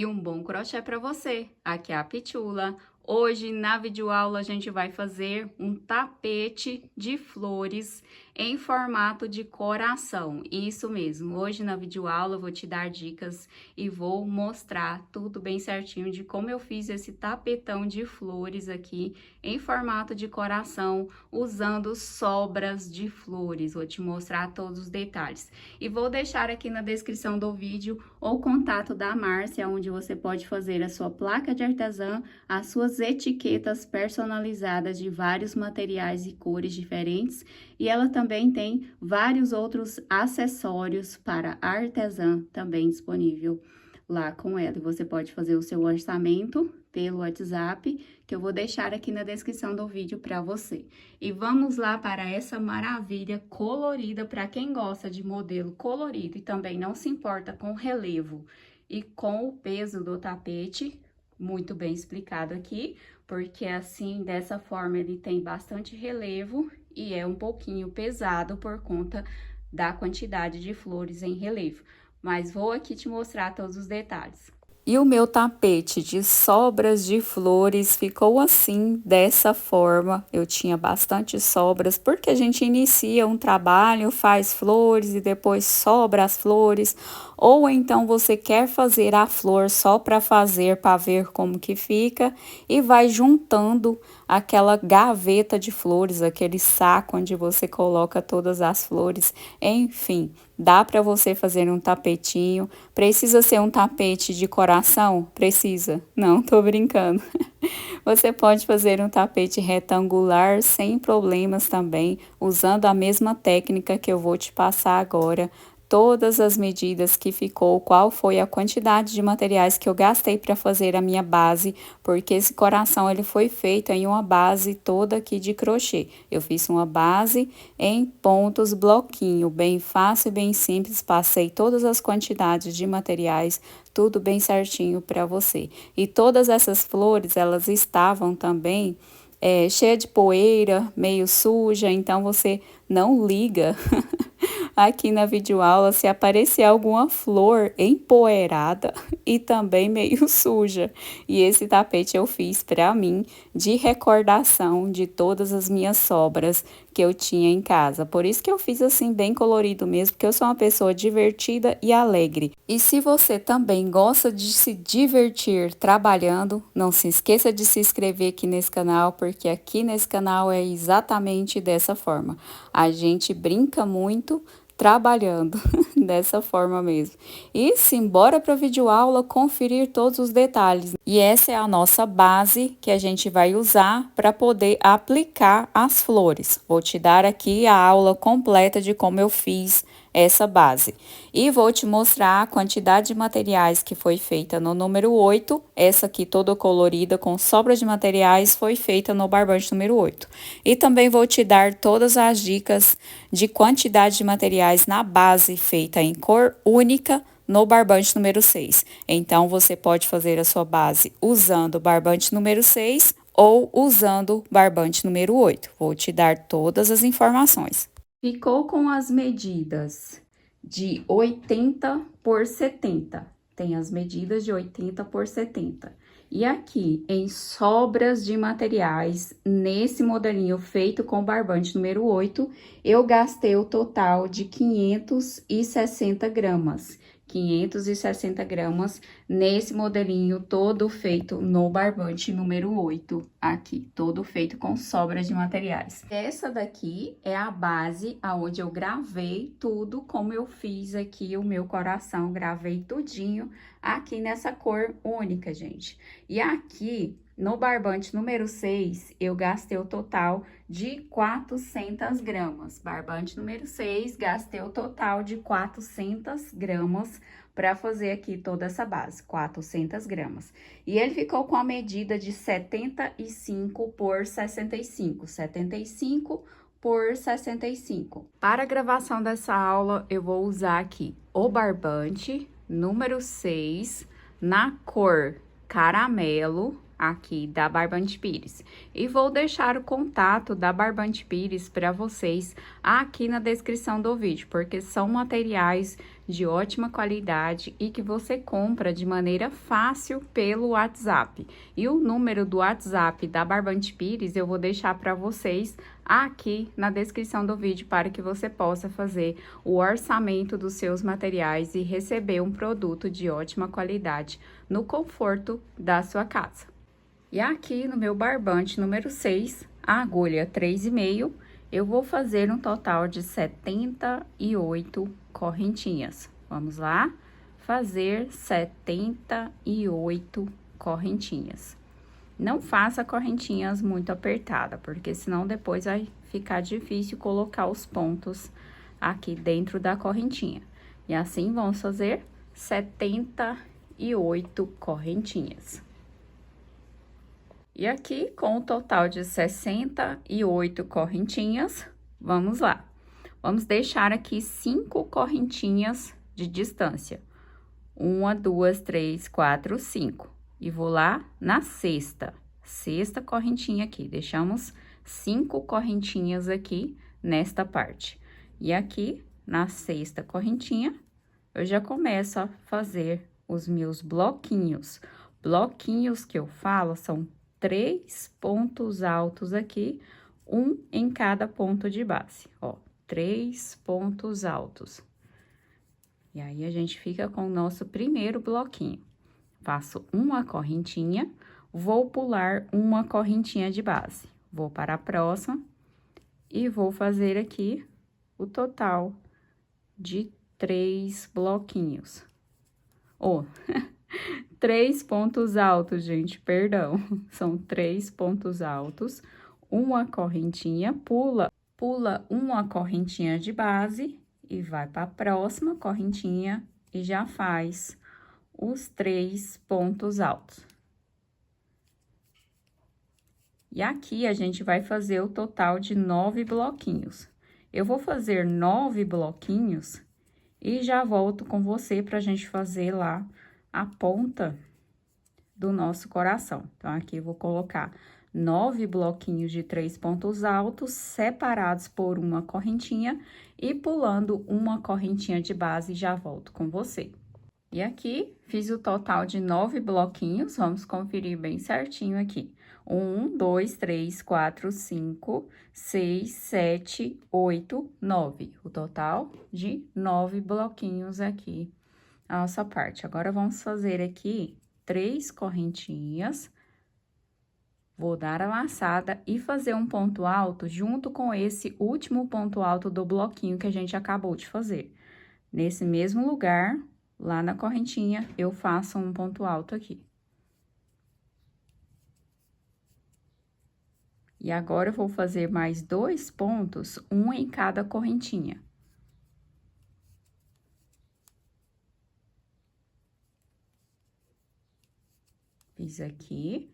E um bom crochê para você. Aqui é a Pitula. Hoje, na videoaula, a gente vai fazer um tapete de flores em formato de coração. Isso mesmo, hoje na videoaula eu vou te dar dicas e vou mostrar tudo bem certinho de como eu fiz esse tapetão de flores aqui em formato de coração, usando sobras de flores. Vou te mostrar todos os detalhes. E vou deixar aqui na descrição do vídeo o contato da Márcia, onde você pode fazer a sua placa de artesã, as suas etiquetas personalizadas de vários materiais e cores diferentes, e ela também tem vários outros acessórios para artesã também disponível lá com ela. E você pode fazer o seu orçamento pelo WhatsApp, que eu vou deixar aqui na descrição do vídeo para você. E vamos lá para essa maravilha colorida, para quem gosta de modelo colorido e também não se importa com relevo e com o peso do tapete, muito bem explicado aqui, porque assim, dessa forma, ele tem bastante relevo e é um pouquinho pesado por conta da quantidade de flores em relevo. Mas vou aqui te mostrar todos os detalhes. E o meu tapete de sobras de flores ficou assim, dessa forma. Eu tinha bastante sobras, porque a gente inicia um trabalho, faz flores e depois sobra as flores. Ou então você quer fazer a flor só para fazer, para ver como que fica. E vai juntando aquela gaveta de flores, aquele saco onde você coloca todas as flores. Enfim, dá para você fazer um tapetinho. Precisa ser um tapete de coração? Precisa. Não, tô brincando. Você pode fazer um tapete retangular sem problemas também, usando a mesma técnica que eu vou te passar agora. Todas as medidas que ficou, qual foi a quantidade de materiais que eu gastei para fazer a minha base, porque esse coração ele foi feito em uma base toda aqui de crochê. Eu fiz uma base em pontos bloquinho, bem fácil e bem simples, passei todas as quantidades de materiais, tudo bem certinho para você. E todas essas flores, elas estavam também cheia de poeira, meio suja, então você não liga aqui na videoaula se aparecer alguma flor empoeirada e também meio suja. E esse tapete eu fiz para mim de recordação de todas as minhas sobras que eu tinha em casa. Por isso que eu fiz assim bem colorido mesmo, porque eu sou uma pessoa divertida e alegre. E se você também gosta de se divertir trabalhando, não se esqueça de se inscrever aqui nesse canal, porque aqui nesse canal é exatamente dessa forma. A gente brinca muito trabalhando dessa forma mesmo. E simbora para a videoaula conferir todos os detalhes. E essa é a nossa base que a gente vai usar para poder aplicar as flores. Vou te dar aqui a aula completa de como eu fiz essa base. E vou te mostrar a quantidade de materiais que foi feita no número 8. Essa aqui toda colorida com sobra de materiais foi feita no barbante número 8. E também vou te dar todas as dicas de quantidade de materiais na base feita em cor única no barbante número 6. Então, você pode fazer a sua base usando o barbante número 6 ou usando o barbante número 8. Vou te dar todas as informações. Ficou com as medidas de 80 por 70. Tem as medidas de 80 por 70. E aqui, em sobras de materiais, nesse modelinho feito com barbante número 8, eu gastei o total de 560 gramas. 560 gramas nesse modelinho todo feito no barbante número 8, aqui, todo feito com sobras de materiais. Essa daqui é a base aonde eu gravei tudo como eu fiz aqui o meu coração, gravei tudinho aqui nessa cor única, gente. E aqui, no barbante número 6, eu gastei o total de 400 gramas. Barbante número 6, gastei o total de 400 gramas para fazer aqui toda essa base, 400 gramas. E ele ficou com a medida de 75 por 65, 75 por 65. Para a gravação dessa aula, eu vou usar aqui o barbante número 6, na cor caramelo, aqui da Barbante Pires. E vou deixar o contato da Barbante Pires para vocês aqui na descrição do vídeo, porque são materiais de ótima qualidade e que você compra de maneira fácil pelo WhatsApp. E o número do WhatsApp da Barbante Pires eu vou deixar para vocês aqui na descrição do vídeo para que você possa fazer o orçamento dos seus materiais e receber um produto de ótima qualidade no conforto da sua casa. E aqui no meu barbante número 6, a agulha 3,5, eu vou fazer um total de 78 correntinhas. Vamos lá? Fazer 78 correntinhas. Não faça correntinhas muito apertadas, porque senão depois vai ficar difícil colocar os pontos aqui dentro da correntinha. E assim, vamos fazer 78 correntinhas. E aqui, com o total de 68 correntinhas, vamos lá. Vamos deixar aqui 5 correntinhas de distância. 1, 2, 3, 4, 5. E vou lá na sexta correntinha aqui. Deixamos 5 correntinhas aqui nesta parte. E aqui, na sexta correntinha, eu já começo a fazer os meus bloquinhos. Bloquinhos que eu falo são 3 pontos altos aqui, um em cada ponto de base, ó, 3 pontos altos. E aí, a gente fica com o nosso primeiro bloquinho. Faço uma correntinha, vou pular uma correntinha de base. Vou para a próxima e vou fazer aqui o total de 3 bloquinhos. Oh, 3 pontos altos, gente, perdão. São 3 pontos altos, uma correntinha, pula uma correntinha de base e vai para a próxima correntinha e já faz os 3 pontos altos. E aqui, a gente vai fazer o total de 9 bloquinhos. Eu vou fazer 9 bloquinhos e já volto com você pra gente fazer lá a ponta do nosso coração. Então, aqui eu vou colocar 9 bloquinhos de 3 pontos altos, separados por uma correntinha e pulando uma correntinha de base, já volto com você. E aqui, fiz o total de 9 bloquinhos, vamos conferir bem certinho aqui. 1, 2, 3, 4, 5, 6, 7, 8, 9. O total de 9 bloquinhos aqui, a nossa parte. Agora, vamos fazer aqui 3 correntinhas. Vou dar a laçada e fazer um ponto alto junto com esse último ponto alto do bloquinho que a gente acabou de fazer. Nesse mesmo lugar, lá na correntinha, eu faço um ponto alto aqui. E agora, eu vou fazer mais 2 pontos, um em cada correntinha. Fiz aqui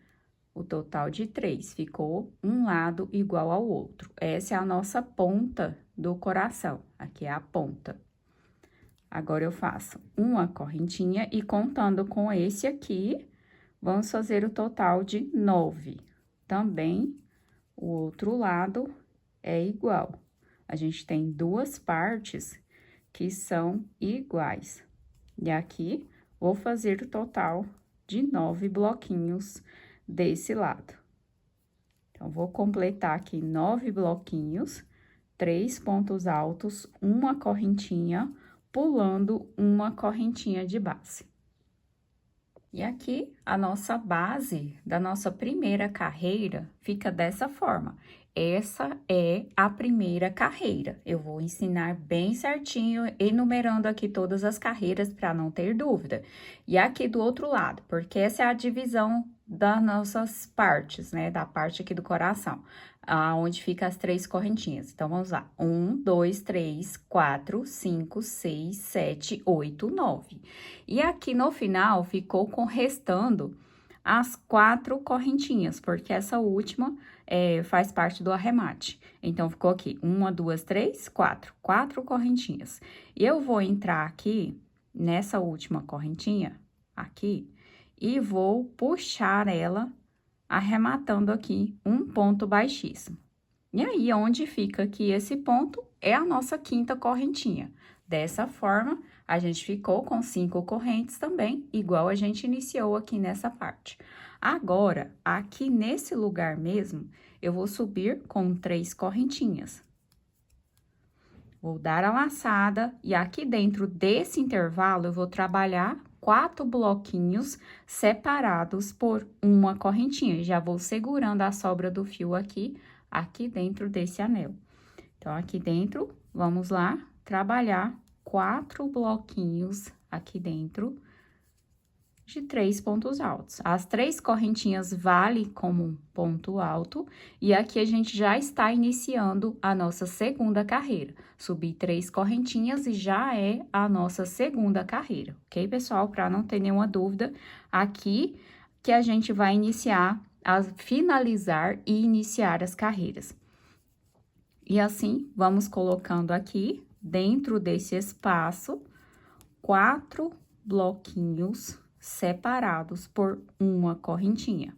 o total de 3, ficou um lado igual ao outro. Essa é a nossa ponta do coração, aqui é a ponta. Agora, eu faço uma correntinha e contando com esse aqui, vamos fazer o total de 9. Também, o outro lado é igual. A gente tem 2 partes que são iguais. E aqui, vou fazer o total de 9 bloquinhos desse lado. Então, vou completar aqui 9 bloquinhos, 3 pontos altos, uma correntinha, pulando uma correntinha de base. E aqui, a nossa base da nossa primeira carreira fica dessa forma. Essa é a primeira carreira. Eu vou ensinar bem certinho, enumerando aqui todas as carreiras para não ter dúvida. E aqui do outro lado, porque essa é a divisão das nossas partes, né? Da parte aqui do coração, onde fica as 3 correntinhas. Então, vamos lá. 1, 2, 3, 4, 5, 6, 7, 8, 9. E aqui no final, ficou restando as 4 correntinhas, porque essa última faz parte do arremate. Então, ficou aqui 1, 2, 3, 4. 4 correntinhas. E eu vou entrar aqui, nessa última correntinha, aqui, e vou puxar ela, arrematando aqui um ponto baixíssimo. E aí, onde fica aqui esse ponto, é a nossa 5ª correntinha. Dessa forma, a gente ficou com 5 correntes também, igual a gente iniciou aqui nessa parte. Agora, aqui nesse lugar mesmo, eu vou subir com 3 correntinhas. Vou dar a laçada e aqui dentro desse intervalo, eu vou trabalhar 4 bloquinhos separados por uma correntinha. Já vou segurando a sobra do fio aqui dentro desse anel. Então, aqui dentro, vamos lá, trabalhar 4 bloquinhos aqui dentro de 3 pontos altos. As 3 correntinhas valem como um ponto alto, e aqui a gente já está iniciando a nossa segunda carreira. Subi 3 correntinhas e já é a nossa segunda carreira, ok, pessoal? Para não ter nenhuma dúvida, aqui que a gente vai iniciar, finalizar e iniciar as carreiras. E assim, vamos colocando aqui, dentro desse espaço, 4 bloquinhos separados por uma correntinha.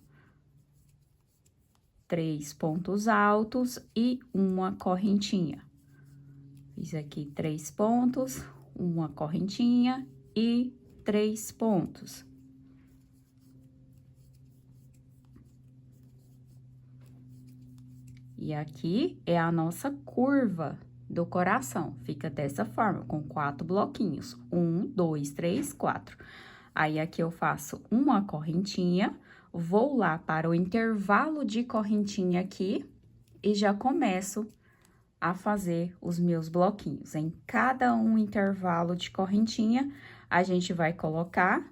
3 pontos altos e uma correntinha. Fiz aqui 3 pontos, uma correntinha e 3 pontos. E aqui é a nossa curva do coração. Fica dessa forma, com 4 bloquinhos. 1, 2, 3, 4. Aí, aqui eu faço uma correntinha, vou lá para o intervalo de correntinha aqui e já começo a fazer os meus bloquinhos. Em cada um intervalo de correntinha, a gente vai colocar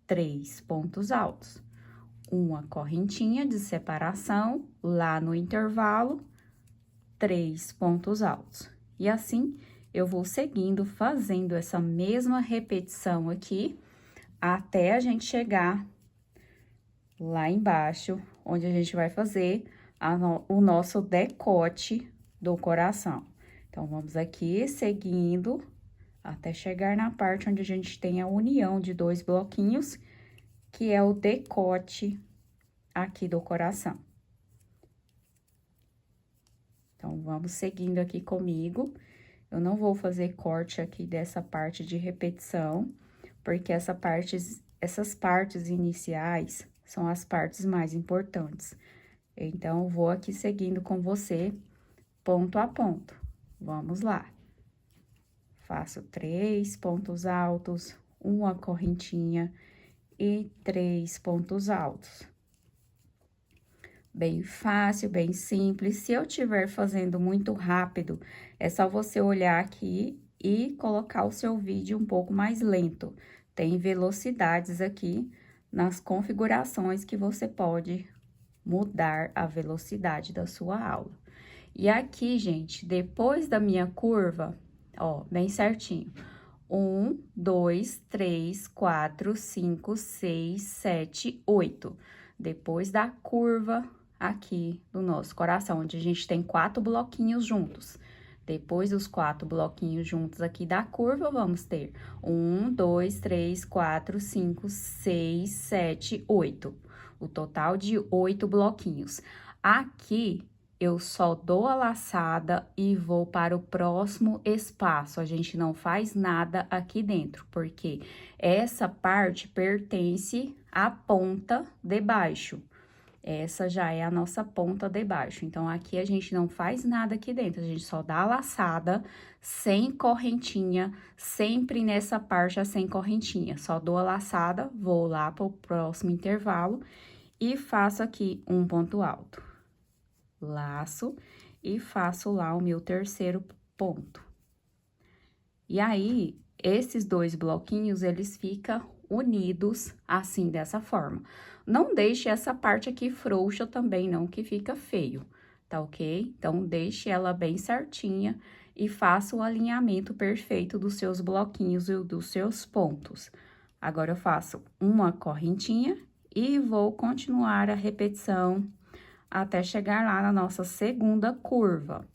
3 pontos altos. Uma correntinha de separação, lá no intervalo, 3 pontos altos. E assim, eu vou seguindo, fazendo essa mesma repetição aqui, até a gente chegar lá embaixo, onde a gente vai fazer o nosso decote do coração. Então, vamos aqui seguindo até chegar na parte onde a gente tem a união de 2 bloquinhos, que é o decote aqui do coração. Então, vamos seguindo aqui comigo. Eu não vou fazer corte aqui dessa parte de repetição, porque essas partes iniciais são as partes mais importantes. Então, eu vou aqui seguindo com você, ponto a ponto. Vamos lá. Faço 3 pontos altos, uma correntinha e 3 pontos altos. Bem fácil, bem simples. Se eu estiver fazendo muito rápido, é só você olhar aqui e colocar o seu vídeo um pouco mais lento. Tem velocidades aqui nas configurações que você pode mudar a velocidade da sua aula. E aqui, gente, depois da minha curva, ó, bem certinho. 1, 2, 3, 4, 5, 6, 7, 8. Depois da curva aqui do nosso coração, onde a gente tem 4 bloquinhos juntos. Depois dos 4 bloquinhos juntos aqui da curva, vamos ter 1, 2, 3, 4, 5, 6, 7, 8. O total de 8 bloquinhos. Aqui, eu só dou a laçada e vou para o próximo espaço. A gente não faz nada aqui dentro, porque essa parte pertence à ponta de baixo. Essa já é a nossa ponta de baixo. Então, aqui a gente não faz nada aqui dentro, a gente só dá a laçada sem correntinha, sempre nessa parte sem correntinha. Só dou a laçada, vou lá para o próximo intervalo e faço aqui um ponto alto. Laço e faço lá o meu terceiro ponto. E aí, esses 2 bloquinhos, eles ficam unidos assim, dessa forma. Não deixe essa parte aqui frouxa também, não, que fica feio, tá ok? Então, deixe ela bem certinha e faça o alinhamento perfeito dos seus bloquinhos e dos seus pontos. Agora, eu faço uma correntinha e vou continuar a repetição até chegar lá na nossa segunda curva.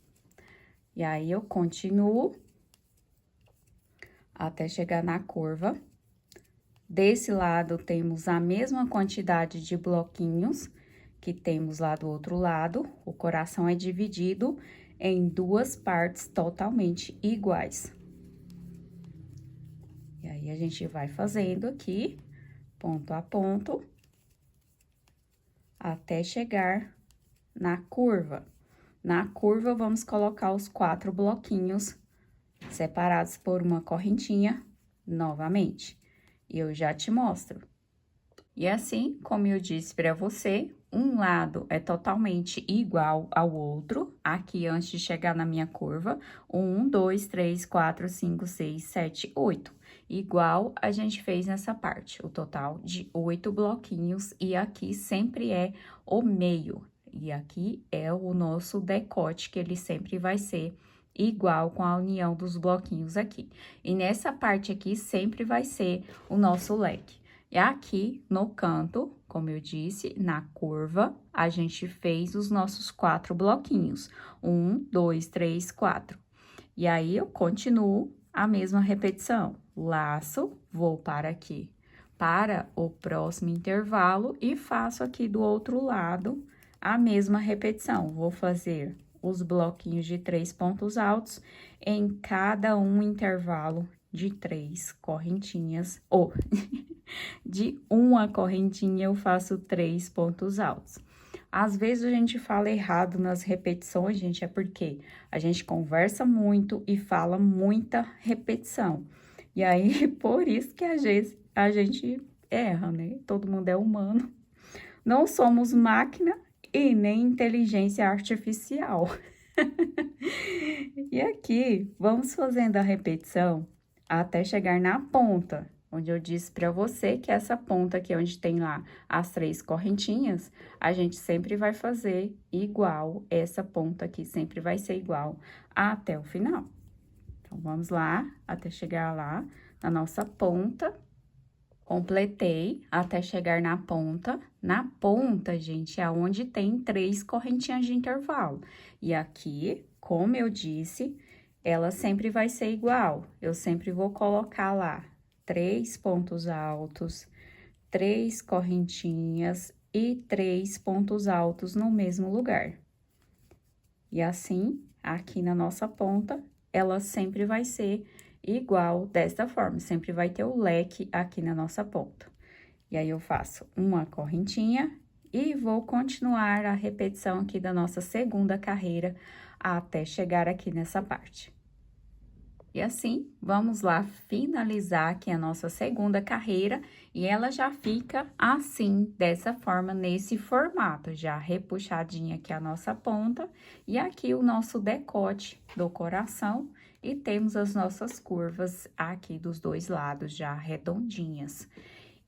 E aí, eu continuo até chegar na curva. Desse lado, temos a mesma quantidade de bloquinhos que temos lá do outro lado. O coração é dividido em 2 partes totalmente iguais. aí, a gente vai fazendo aqui, ponto a ponto, até chegar na curva. Na curva, vamos colocar os 4 bloquinhos separados por uma correntinha novamente. E eu já te mostro. E assim, como eu disse para você, um lado é totalmente igual ao outro, aqui antes de chegar na minha curva, 1, 2, 3, 4, 5, 6, 7, 8. Igual a gente fez nessa parte, o total de 8 bloquinhos, e aqui sempre é o meio. E aqui é o nosso decote, que ele sempre vai ser igual com a união dos bloquinhos aqui. E nessa parte aqui sempre vai ser o nosso leque. E aqui no canto, como eu disse, na curva, a gente fez os nossos 4 bloquinhos. 1, 2, 3, 4. E aí, eu continuo a mesma repetição. Laço, vou para aqui, para o próximo intervalo e faço aqui do outro lado a mesma repetição. Vou fazer os bloquinhos de 3 pontos altos em cada um intervalo de 3 correntinhas, ou de uma correntinha eu faço 3 pontos altos. Às vezes a gente fala errado nas repetições, gente, é porque a gente conversa muito e fala muita repetição. E aí, por isso que às vezes a gente erra, né? Todo mundo é humano. Não somos máquina e nem inteligência artificial. E aqui, vamos fazendo a repetição até chegar na ponta, onde eu disse para você que essa ponta aqui, onde tem lá as 3 correntinhas, a gente sempre vai fazer igual, essa ponta aqui sempre vai ser igual até o final. Então, vamos lá, até chegar lá na nossa ponta. Completei até chegar na ponta. Na ponta, gente, é onde tem 3 correntinhas de intervalo. E aqui, como eu disse, ela sempre vai ser igual. Eu sempre vou colocar lá 3 pontos altos, 3 correntinhas e 3 pontos altos no mesmo lugar. E assim, aqui na nossa ponta, ela sempre vai ser igual desta forma, sempre vai ter o leque aqui na nossa ponta. E aí, eu faço uma correntinha e vou continuar a repetição aqui da nossa segunda carreira até chegar aqui nessa parte. E assim, vamos lá finalizar aqui a nossa segunda carreira e ela já fica assim, dessa forma, nesse formato, já repuxadinha aqui a nossa ponta e aqui o nosso decote do coração e temos as nossas curvas aqui dos dois lados já redondinhas.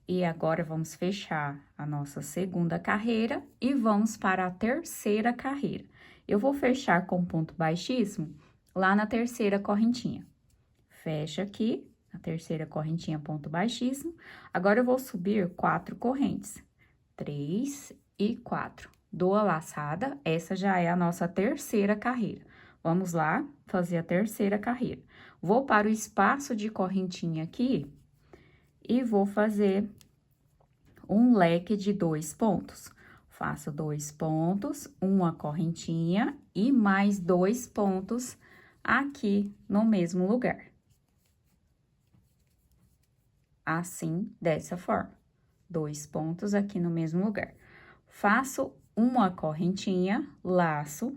E agora, vamos fechar a nossa segunda carreira e vamos para a terceira carreira. Eu vou fechar com ponto baixíssimo lá na terceira correntinha. Fecha aqui, a terceira correntinha, ponto baixíssimo. Agora, eu vou subir 4 correntes, 3 e 4. Dou a laçada, essa já é a nossa terceira carreira. Vamos lá, fazer a terceira carreira. Vou para o espaço de correntinha aqui e vou fazer um leque de 2 pontos. Faço 2 pontos, uma correntinha e mais 2 pontos aqui no mesmo lugar. Assim, dessa forma, 2 pontos aqui no mesmo lugar. Faço uma correntinha, laço,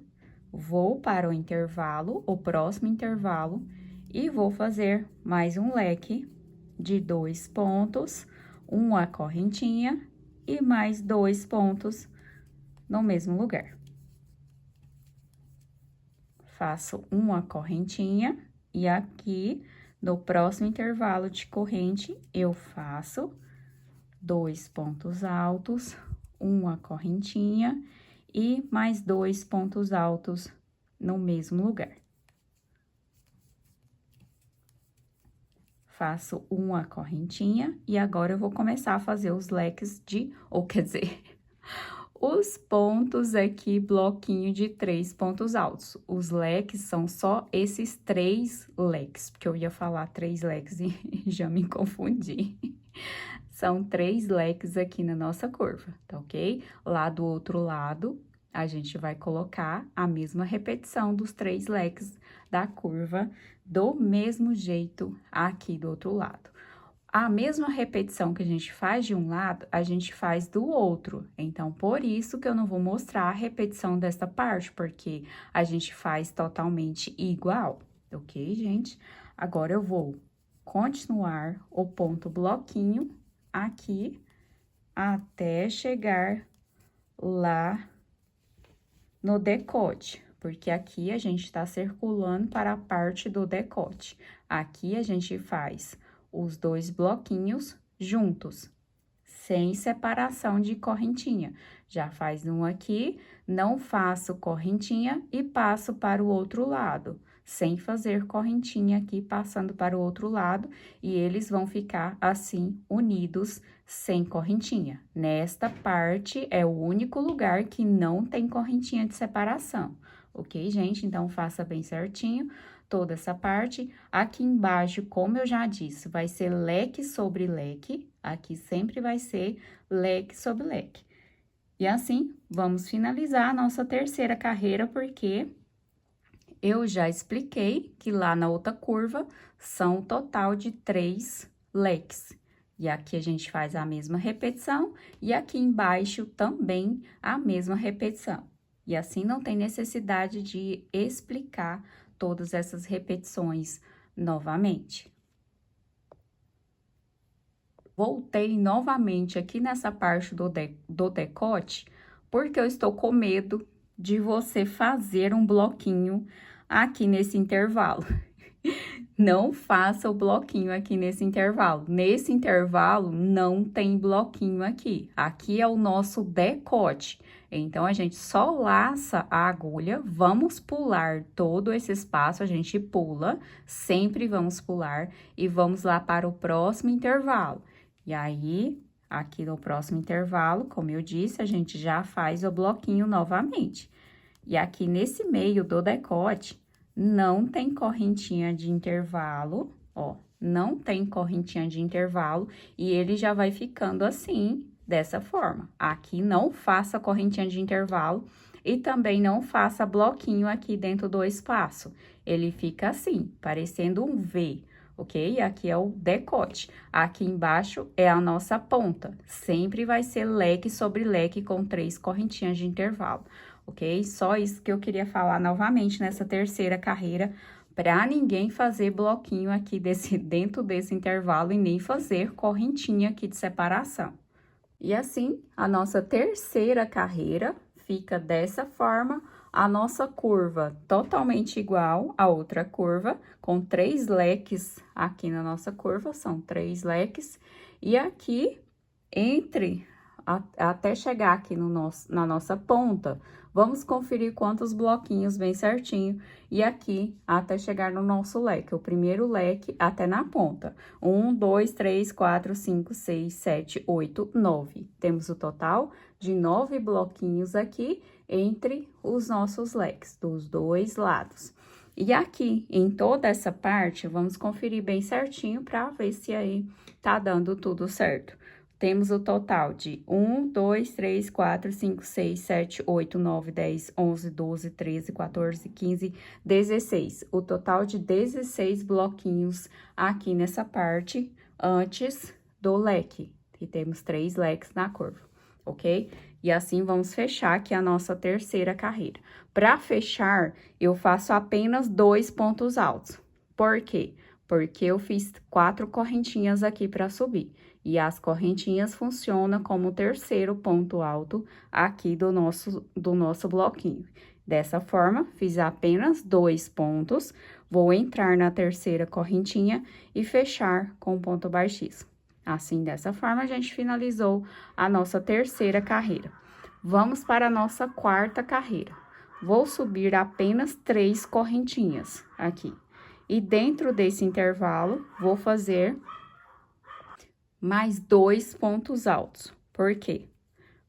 vou para o intervalo, o próximo intervalo, e vou fazer mais um leque de 2 pontos, uma correntinha e mais 2 pontos no mesmo lugar. Faço uma correntinha e aqui, no próximo intervalo de corrente, eu faço 2 pontos altos, uma correntinha e mais 2 pontos altos no mesmo lugar. Faço uma correntinha e agora eu vou começar a fazer os leques ou quer dizer, os pontos aqui, bloquinho de 3 pontos altos. Os leques são só esses 3 leques, porque eu ia falar 3 leques e já me confundi. São 3 leques aqui na nossa curva, tá ok? Lá do outro lado, a gente vai colocar a mesma repetição dos 3 leques da curva do mesmo jeito aqui do outro lado. a mesma repetição que a gente faz de um lado, a gente faz do outro. Então, por isso que eu não vou mostrar a repetição desta parte, porque a gente faz totalmente igual, ok, gente? Agora, eu vou continuar o ponto bloquinho aqui até chegar lá no decote, porque aqui a gente tá circulando para a parte do decote. Aqui a gente faz os dois bloquinhos juntos, sem separação de correntinha. Já faz um aqui, não faço correntinha e passo para o outro lado, sem fazer correntinha aqui, passando para o outro lado, e eles vão ficar assim, unidos, sem correntinha. Nesta parte, é o único lugar que não tem correntinha de separação, ok, gente? Então, faça bem certinho toda essa parte. Aqui embaixo, como eu já disse, vai ser leque sobre leque, aqui sempre vai ser leque sobre leque. E assim, vamos finalizar a nossa terceira carreira, porque eu já expliquei que lá na outra curva são um total de 3 leques. E aqui a gente faz a mesma repetição, e aqui embaixo também a mesma repetição. E assim não tem necessidade de explicar todas essas repetições novamente. Voltei novamente aqui nessa parte do decote, porque eu estou com medo de você fazer um bloquinho aqui nesse intervalo. Não faça o bloquinho aqui nesse intervalo. Nesse intervalo, não tem bloquinho aqui. Aqui é o nosso decote. Então, a gente só laça a agulha, vamos pular todo esse espaço, a gente pula, sempre vamos pular, e vamos lá para o próximo intervalo. E aí, aqui no próximo intervalo, como eu disse, a gente já faz o bloquinho novamente. E aqui nesse meio do decote, não tem correntinha de intervalo, ó, não tem correntinha de intervalo, e ele já vai ficando assim, dessa forma. Aqui não faça correntinha de intervalo e também não faça bloquinho aqui dentro do espaço. Ele fica assim, parecendo um V, ok? Aqui é o decote. Aqui embaixo é a nossa ponta. Sempre vai ser leque sobre leque com 3 correntinhas de intervalo, ok? Só isso que eu queria falar novamente nessa terceira carreira, para ninguém fazer bloquinho aqui dentro desse intervalo e nem fazer correntinha aqui de separação. E assim, a nossa terceira carreira fica dessa forma, a nossa curva totalmente igual à outra curva, com 3 leques aqui na nossa curva, são 3 leques, e aqui, até chegar aqui na nossa ponta, vamos conferir quantos bloquinhos bem certinho, e aqui até chegar no nosso leque, o primeiro leque até na ponta. 1, 2, 3, 4, 5, 6, 7, 8, 9. Temos o total de 9 bloquinhos aqui entre os nossos leques, dos dois lados. E aqui, em toda essa parte, vamos conferir bem certinho para ver se aí tá dando tudo certo. Temos o total de 1, 2, 3, 4, 5, 6, 7, 8, 9, 10, 11, 12, 13, 14, 15, 16. O total de 16 bloquinhos aqui nessa parte, antes do leque, que temos 3 leques na curva, ok? E assim, vamos fechar aqui a nossa terceira carreira. Para fechar, eu faço apenas 2 pontos altos. Por quê? Porque eu fiz 4 correntinhas aqui para subir. E as correntinhas funcionam como o terceiro ponto alto aqui do nosso bloquinho. Dessa forma, fiz apenas 2 pontos, vou entrar na terceira correntinha e fechar com ponto baixíssimo. Assim, dessa forma, a gente finalizou a nossa terceira carreira. Vamos para a nossa quarta carreira. Vou subir apenas 3 correntinhas aqui. E dentro desse intervalo, vou fazer mais 2 pontos altos. Por quê?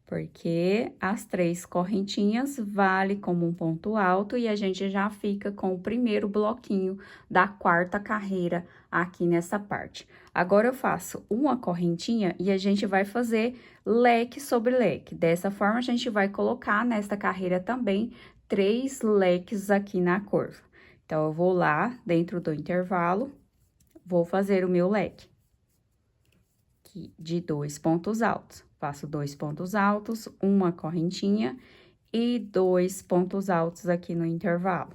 Porque as 3 correntinhas vale como um ponto alto e a gente já fica com o primeiro bloquinho da quarta carreira aqui nessa parte. Agora, eu faço uma correntinha e a gente vai fazer leque sobre leque. Dessa forma, a gente vai colocar nesta carreira também 3 leques aqui na curva. Então, eu vou lá dentro do intervalo, vou fazer o meu leque. aqui de 2 pontos altos. Faço 2 pontos altos, uma correntinha e 2 pontos altos aqui no intervalo.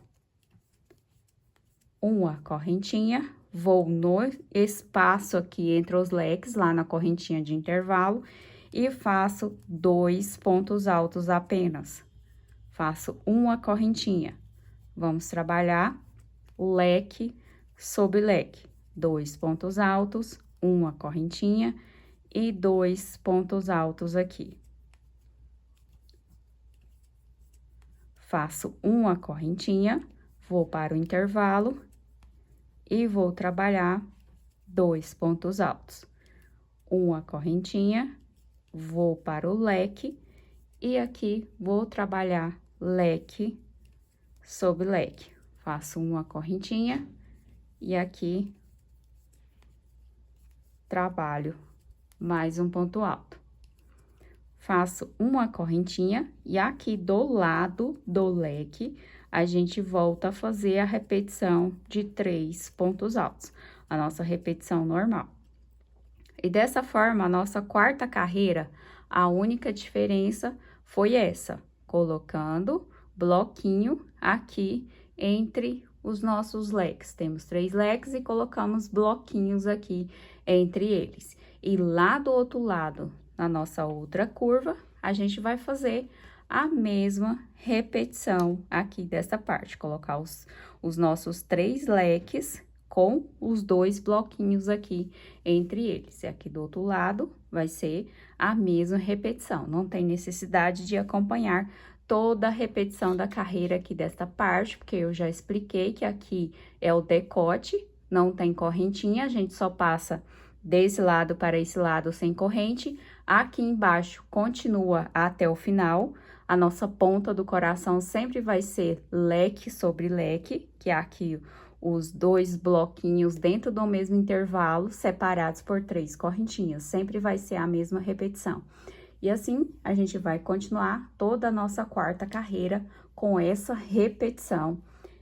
Uma correntinha, vou no espaço aqui entre os leques, lá na correntinha de intervalo, e faço 2 pontos altos apenas. Faço uma correntinha. Vamos trabalhar leque sobre leque. 2 pontos altos, uma correntinha e 2 pontos altos aqui. Faço uma correntinha, vou para o intervalo e vou trabalhar 2 pontos altos. Uma correntinha, vou para o leque e aqui vou trabalhar leque sobre leque. Faço uma correntinha e aqui trabalho mais um ponto alto. Faço uma correntinha e aqui do lado do leque, a gente volta a fazer a repetição de 3 pontos altos, a nossa repetição normal. E dessa forma, a nossa quarta carreira, a única diferença foi essa, colocando bloquinho aqui entre os nossos leques. Temos 3 leques e colocamos bloquinhos aqui entre eles. E lá do outro lado, na nossa outra curva, a gente vai fazer a mesma repetição aqui dessa parte. Colocar os nossos 3 leques com os 2 bloquinhos aqui entre eles. E aqui do outro lado vai ser a mesma repetição. Não tem necessidade de acompanhar toda a repetição da carreira aqui desta parte, porque eu já expliquei que aqui é o decote, não tem correntinha, a gente só passa desse lado para esse lado sem corrente. Aqui embaixo continua até o final. A nossa ponta do coração sempre vai ser leque sobre leque, que é aqui os 2 bloquinhos dentro do mesmo intervalo, separados por 3 correntinhas. Sempre vai ser a mesma repetição. E assim, a gente vai continuar toda a nossa quarta carreira com essa repetição.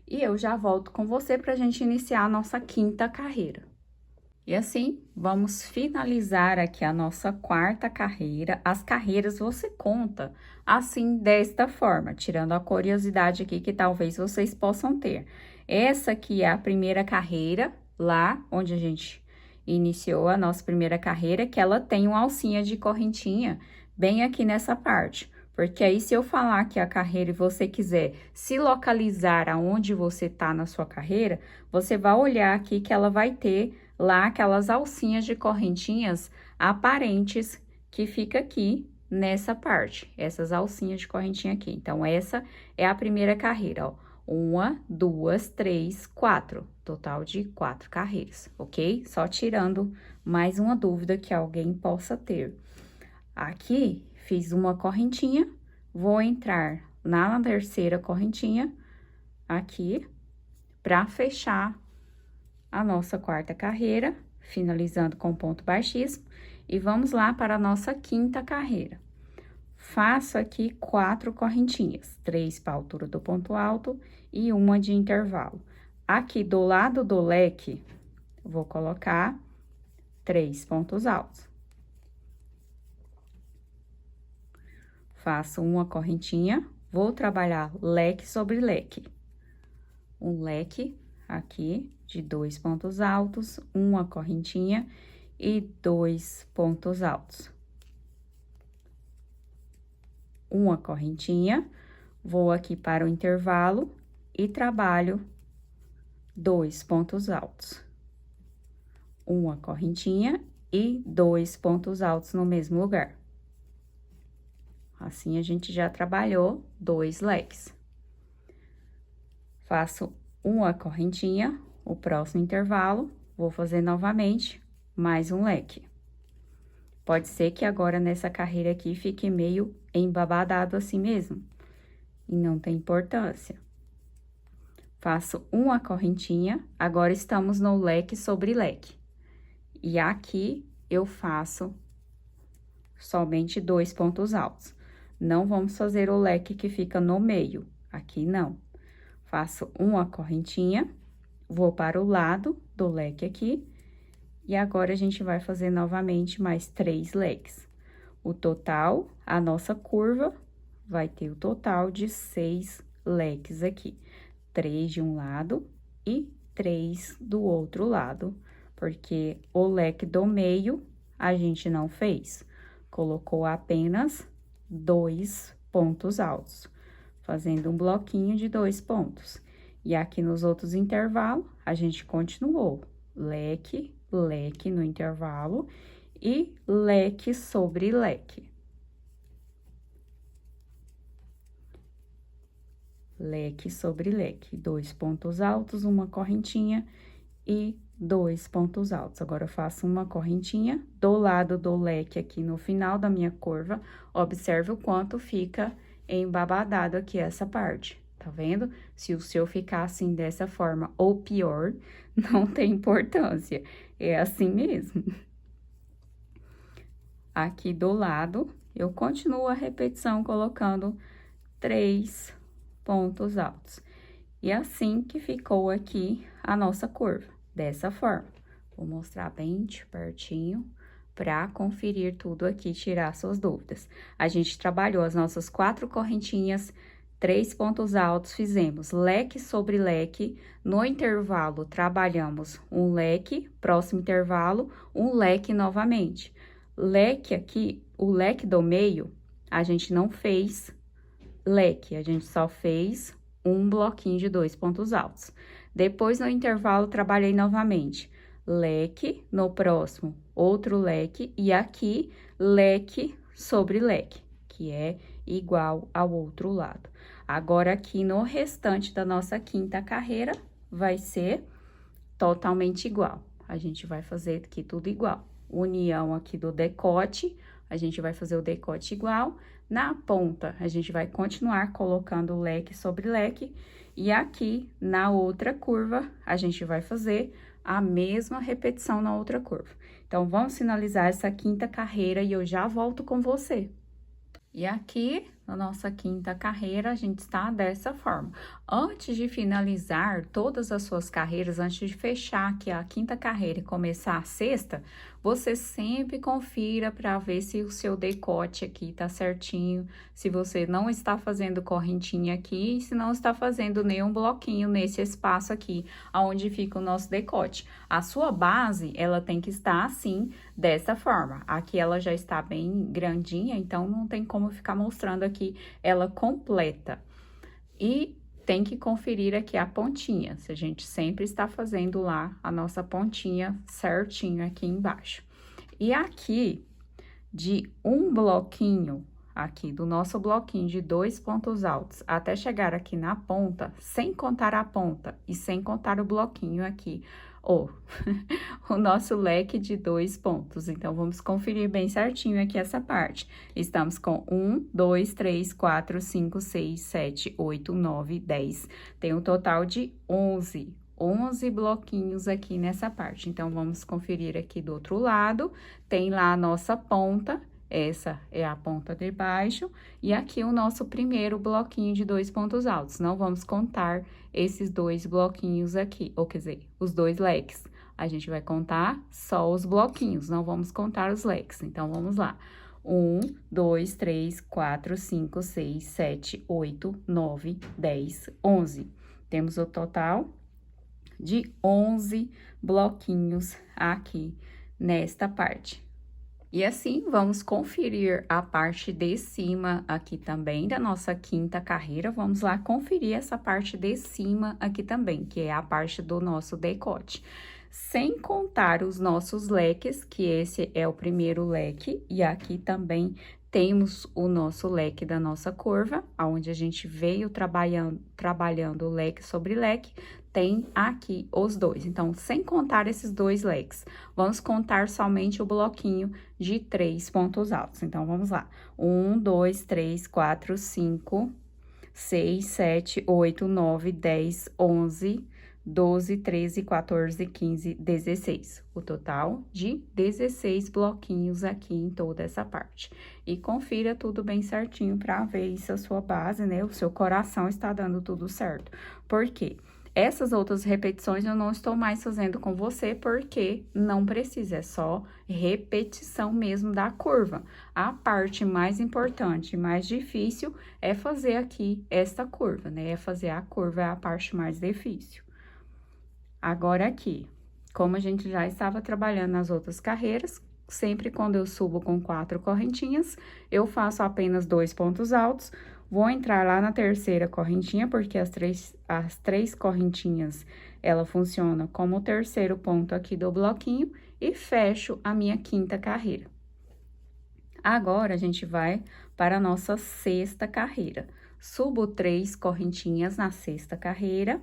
E eu já volto com você para a gente iniciar a nossa quinta carreira. E assim, vamos finalizar aqui a nossa quarta carreira. As carreiras você conta assim, desta forma, tirando a curiosidade aqui que talvez vocês possam ter. Essa aqui é a primeira carreira, lá onde a gente iniciou a nossa primeira carreira, que ela tem uma alcinha de correntinha bem aqui nessa parte. Porque aí, se eu falar que a carreira e você quiser se localizar aonde você tá na sua carreira, você vai olhar aqui que ela vai ter lá aquelas alcinhas de correntinhas aparentes que fica aqui nessa parte, essas alcinhas de correntinha aqui. Então, essa é a primeira carreira, ó. 1, 2, 3, 4, total de 4 carreiras, ok? Só tirando mais uma dúvida que alguém possa ter. Aqui, fiz uma correntinha, vou entrar na terceira correntinha aqui, para fechar a nossa quarta carreira, finalizando com ponto baixíssimo, e vamos lá para a nossa quinta carreira. Faço aqui 4 correntinhas, 3 para a altura do ponto alto e uma de intervalo. Aqui do lado do leque, vou colocar 3 pontos altos. Faço uma correntinha, vou trabalhar leque sobre leque. Um leque aqui de 2 pontos altos, uma correntinha e 2 pontos altos. Uma correntinha, vou aqui para o intervalo e trabalho 2 pontos altos. Uma correntinha e 2 pontos altos no mesmo lugar. Assim, a gente já trabalhou 2 leques. Faço uma correntinha, o próximo intervalo, vou fazer novamente mais um leque. Pode ser que agora nessa carreira aqui fique meio embabadado assim mesmo, e não tem importância. Faço uma correntinha, agora estamos no leque sobre leque. E aqui eu faço somente 2 pontos altos. Não vamos fazer o leque que fica no meio, aqui não. Faço uma correntinha, vou para o lado do leque aqui, E agora, a gente vai fazer novamente mais 3 leques. O total, a nossa curva vai ter o total de 6 leques aqui. 3 de um lado e 3 do outro lado, porque o leque do meio a gente não fez. Colocou apenas 2 pontos altos, fazendo um bloquinho de 2 pontos. E aqui nos outros intervalos, a gente continuou leque, leque no intervalo e leque sobre leque. Leque sobre leque, 2 pontos altos, uma correntinha e 2 pontos altos. Agora, eu faço uma correntinha do lado do leque aqui no final da minha curva. Observe o quanto fica embabadado aqui essa parte, tá vendo? Se o seu ficar assim dessa forma ou pior, não tem importância, é assim mesmo. Aqui do lado, eu continuo a repetição colocando 3 pontos altos. E assim que ficou aqui a nossa curva, dessa forma. Vou mostrar bem de pertinho para conferir tudo aqui, tirar suas dúvidas. A gente trabalhou as nossas 4 correntinhas, 3 pontos altos, fizemos leque sobre leque. No intervalo, trabalhamos um leque, próximo intervalo, um leque novamente. Leque aqui, o leque do meio, a gente não fez leque, a gente só fez um bloquinho de 2 pontos altos. Depois, no intervalo, trabalhei novamente leque, no próximo, outro leque, e aqui, leque sobre leque, que é igual ao outro lado. Agora, aqui no restante da nossa quinta carreira, vai ser totalmente igual. A gente vai fazer aqui tudo igual. União aqui do decote, a gente vai fazer o decote igual. Na ponta, a gente vai continuar colocando leque sobre leque. E aqui, na outra curva, a gente vai fazer a mesma repetição na outra curva. Então, vamos finalizar essa quinta carreira e eu já volto com você. E aqui, na nossa quinta carreira, a gente está dessa forma. Antes de finalizar todas as suas carreiras, antes de fechar aqui a quinta carreira e começar a sexta, você sempre confira para ver se o seu decote aqui tá certinho, se você não está fazendo correntinha aqui, e se não está fazendo nenhum bloquinho nesse espaço aqui, onde fica o nosso decote. A sua base, ela tem que estar assim, dessa forma. Aqui ela já está bem grandinha, então não tem como ficar mostrando aqui ela completa. E tem que conferir aqui a pontinha, se a gente sempre está fazendo lá a nossa pontinha certinho aqui embaixo. E aqui, de um bloquinho, aqui do nosso bloquinho de 2 pontos altos, até chegar aqui na ponta, sem contar a ponta e sem contar o bloquinho aqui, ou o nosso leque de 2 pontos. Então, vamos conferir bem certinho aqui essa parte. Estamos com 1, 2, 3, 4, 5, 6, 7, 8, 9, 10. Tem um total de 11 bloquinhos aqui nessa parte. Então, vamos conferir aqui do outro lado. Tem lá a nossa ponta. Essa é a ponta de baixo, e aqui o nosso primeiro bloquinho de 2 pontos altos. Não vamos contar esses 2 bloquinhos aqui, ou quer dizer, os 2 leques. A gente vai contar só os bloquinhos, não vamos contar os leques. Então, vamos lá. 1, 2, 3, 4, 5, 6, 7, 8, 9, 10, 11. Temos o total de 11 bloquinhos aqui nesta parte. E assim, vamos conferir a parte de cima aqui também da nossa quinta carreira. Vamos lá conferir essa parte de cima aqui também, que é a parte do nosso decote. Sem contar os nossos leques, que esse é o primeiro leque, e aqui também temos o nosso leque da nossa curva, onde a gente veio trabalhando leque sobre leque, tem aqui os 2. Então, sem contar esses 2 leques, vamos contar somente o bloquinho de 3 pontos altos. Então, vamos lá. 1, 2, 3, 4, 5, 6, 7, 8, 9, 10, 11, 12, 13, 14, 15, 16. O total de 16 bloquinhos aqui em toda essa parte. E confira tudo bem certinho para ver se a sua base, né, o seu coração está dando tudo certo. Por quê? Essas outras repetições eu não estou mais fazendo com você, porque não precisa, é só repetição mesmo da curva. A parte mais importante, mais difícil, é fazer aqui esta curva, né? É fazer a curva, é a parte mais difícil. Agora aqui, como a gente já estava trabalhando nas outras carreiras, sempre quando eu subo com 4 correntinhas, eu faço apenas 2 pontos altos. Vou entrar lá na terceira correntinha, porque as três correntinhas, ela funciona como o terceiro ponto aqui do bloquinho, e fecho a minha quinta carreira. Agora, a gente vai para a nossa sexta carreira. Subo 3 correntinhas na sexta carreira,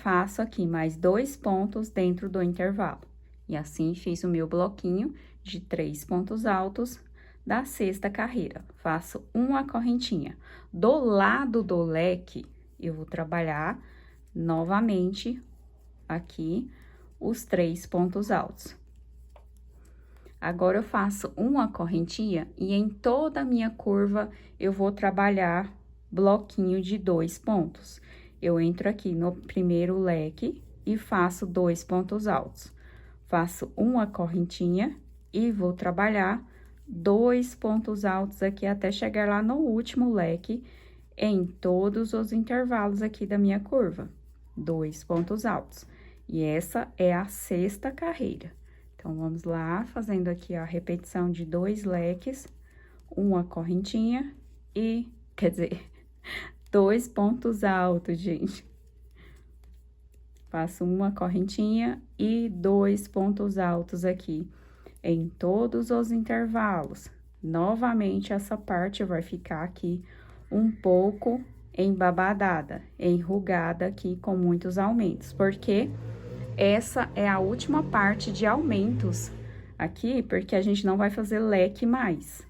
faço aqui mais 2 pontos dentro do intervalo. E assim, fiz o meu bloquinho de 3 pontos altos da sexta carreira. Faço uma correntinha. Do lado do leque, eu vou trabalhar novamente aqui os 3 pontos altos. Agora, eu faço uma correntinha e em toda a minha curva, eu vou trabalhar bloquinho de 2 pontos. Eu entro aqui no primeiro leque e faço 2 pontos altos. Faço uma correntinha e vou trabalhar 2 pontos altos aqui até chegar lá no último leque, em todos os intervalos aqui da minha curva. 2 pontos altos. E essa é a sexta carreira. Então, vamos lá, fazendo aqui a repetição de 2 leques, uma correntinha e, quer dizer, 2 pontos altos, gente. Faço uma correntinha e 2 pontos altos aqui, em todos os intervalos. Novamente, essa parte vai ficar aqui um pouco embabadada, enrugada aqui com muitos aumentos, porque essa é a última parte de aumentos aqui, porque a gente não vai fazer leque mais.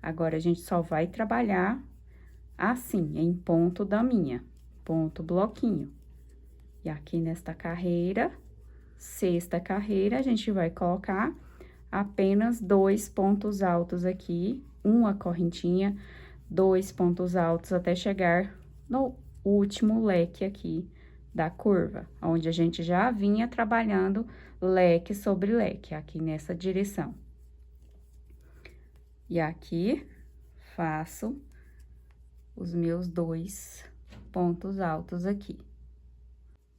Agora, a gente só vai trabalhar assim, em ponto daminha, ponto bloquinho. E aqui nesta carreira, sexta carreira, a gente vai colocar apenas 2 pontos altos aqui, uma correntinha, 2 pontos altos até chegar no último leque aqui da curva, onde a gente já vinha trabalhando leque sobre leque, aqui nessa direção. E aqui, faço os meus 2 pontos altos aqui.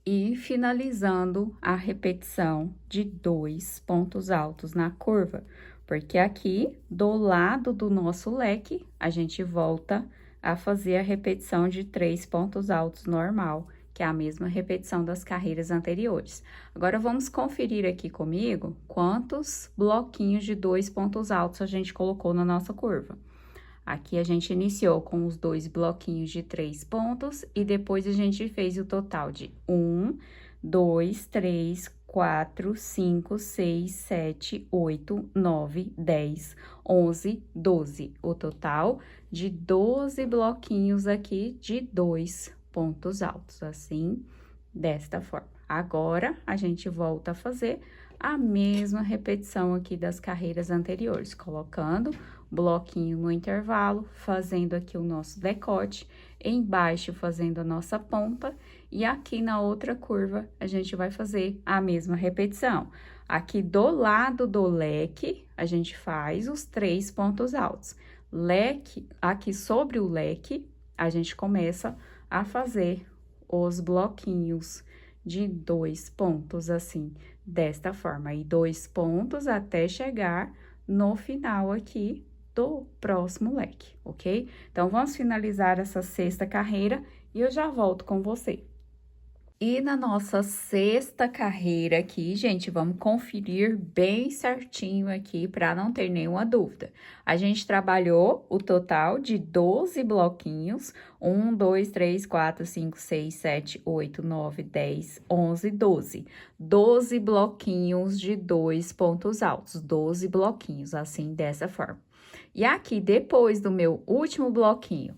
E finalizando a repetição de 2 pontos altos na curva, porque aqui, do lado do nosso leque, a gente volta a fazer a repetição de 3 pontos altos normal, que é a mesma repetição das carreiras anteriores. Agora, vamos conferir aqui comigo quantos bloquinhos de 2 pontos altos a gente colocou na nossa curva. Aqui, a gente iniciou com os 2 bloquinhos de 3 pontos e depois a gente fez o total de 1, 2, 3, 4, 5, 6, 7, 8, 9, 10, 11, 12. O total de 12 bloquinhos aqui de 2 pontos altos, assim, desta forma. Agora, a gente volta a fazer a mesma repetição aqui das carreiras anteriores, colocando bloquinho no intervalo, fazendo aqui o nosso decote, embaixo fazendo a nossa ponta, e aqui na outra curva, a gente vai fazer a mesma repetição. Aqui do lado do leque, a gente faz os 3 pontos altos. Leque, aqui sobre o leque, a gente começa a fazer os bloquinhos de 2 pontos, assim, desta forma. E 2 pontos até chegar no final aqui do próximo leque, ok? Então, vamos finalizar essa sexta carreira e eu já volto com você. E na nossa sexta carreira aqui, gente, vamos conferir bem certinho aqui para não ter nenhuma dúvida. A gente trabalhou o total de 12 bloquinhos, 1, 2, 3, 4, 5, 6, 7, 8, 9, 10, 11, 12. 12 bloquinhos de 2 pontos altos, 12 bloquinhos, assim, dessa forma. E aqui, depois do meu último bloquinho,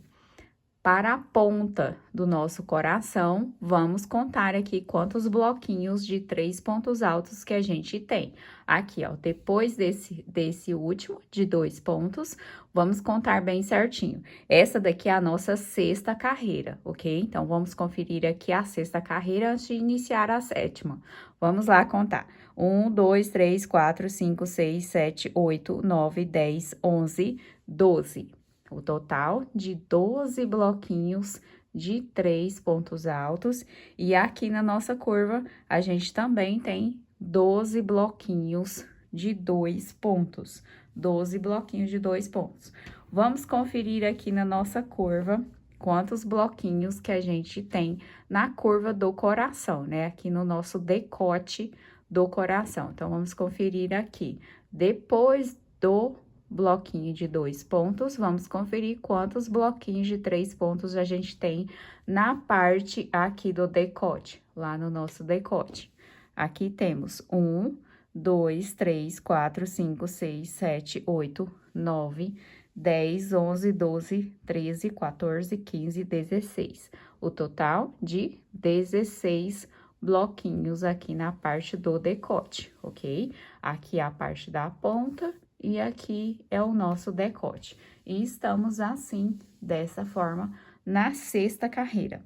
Para a ponta do nosso coração, vamos contar aqui quantos bloquinhos de 3 pontos altos que a gente tem. Aqui, ó, depois desse último, de 2 pontos, vamos contar bem certinho. Essa daqui é a nossa sexta carreira, ok? Então, vamos conferir aqui a sexta carreira antes de iniciar a sétima. Vamos lá contar. 1, 2, 3, 4, 5, 6, 7, 8, 9, 10, 11, 12. O total de 12 bloquinhos de 3 pontos altos. E aqui na nossa curva, a gente também tem 12 bloquinhos de 2 pontos. 12 bloquinhos de 2 pontos. Vamos conferir aqui na nossa curva quantos bloquinhos que a gente tem na curva do coração, né? Aqui no nosso decote do coração. Então, vamos conferir aqui. Depois do bloquinho de 2 pontos, vamos conferir quantos bloquinhos de 3 pontos a gente tem na parte aqui do decote, lá no nosso decote. Aqui temos 1, 2, 3, 4, 5, 6, 7, 8, 9, 10, 11, 12, 13, 14, 15, 16. O total de 16 bloquinhos aqui na parte do decote, ok? Aqui é a parte da ponta e aqui é o nosso decote. E estamos assim, dessa forma, na sexta carreira.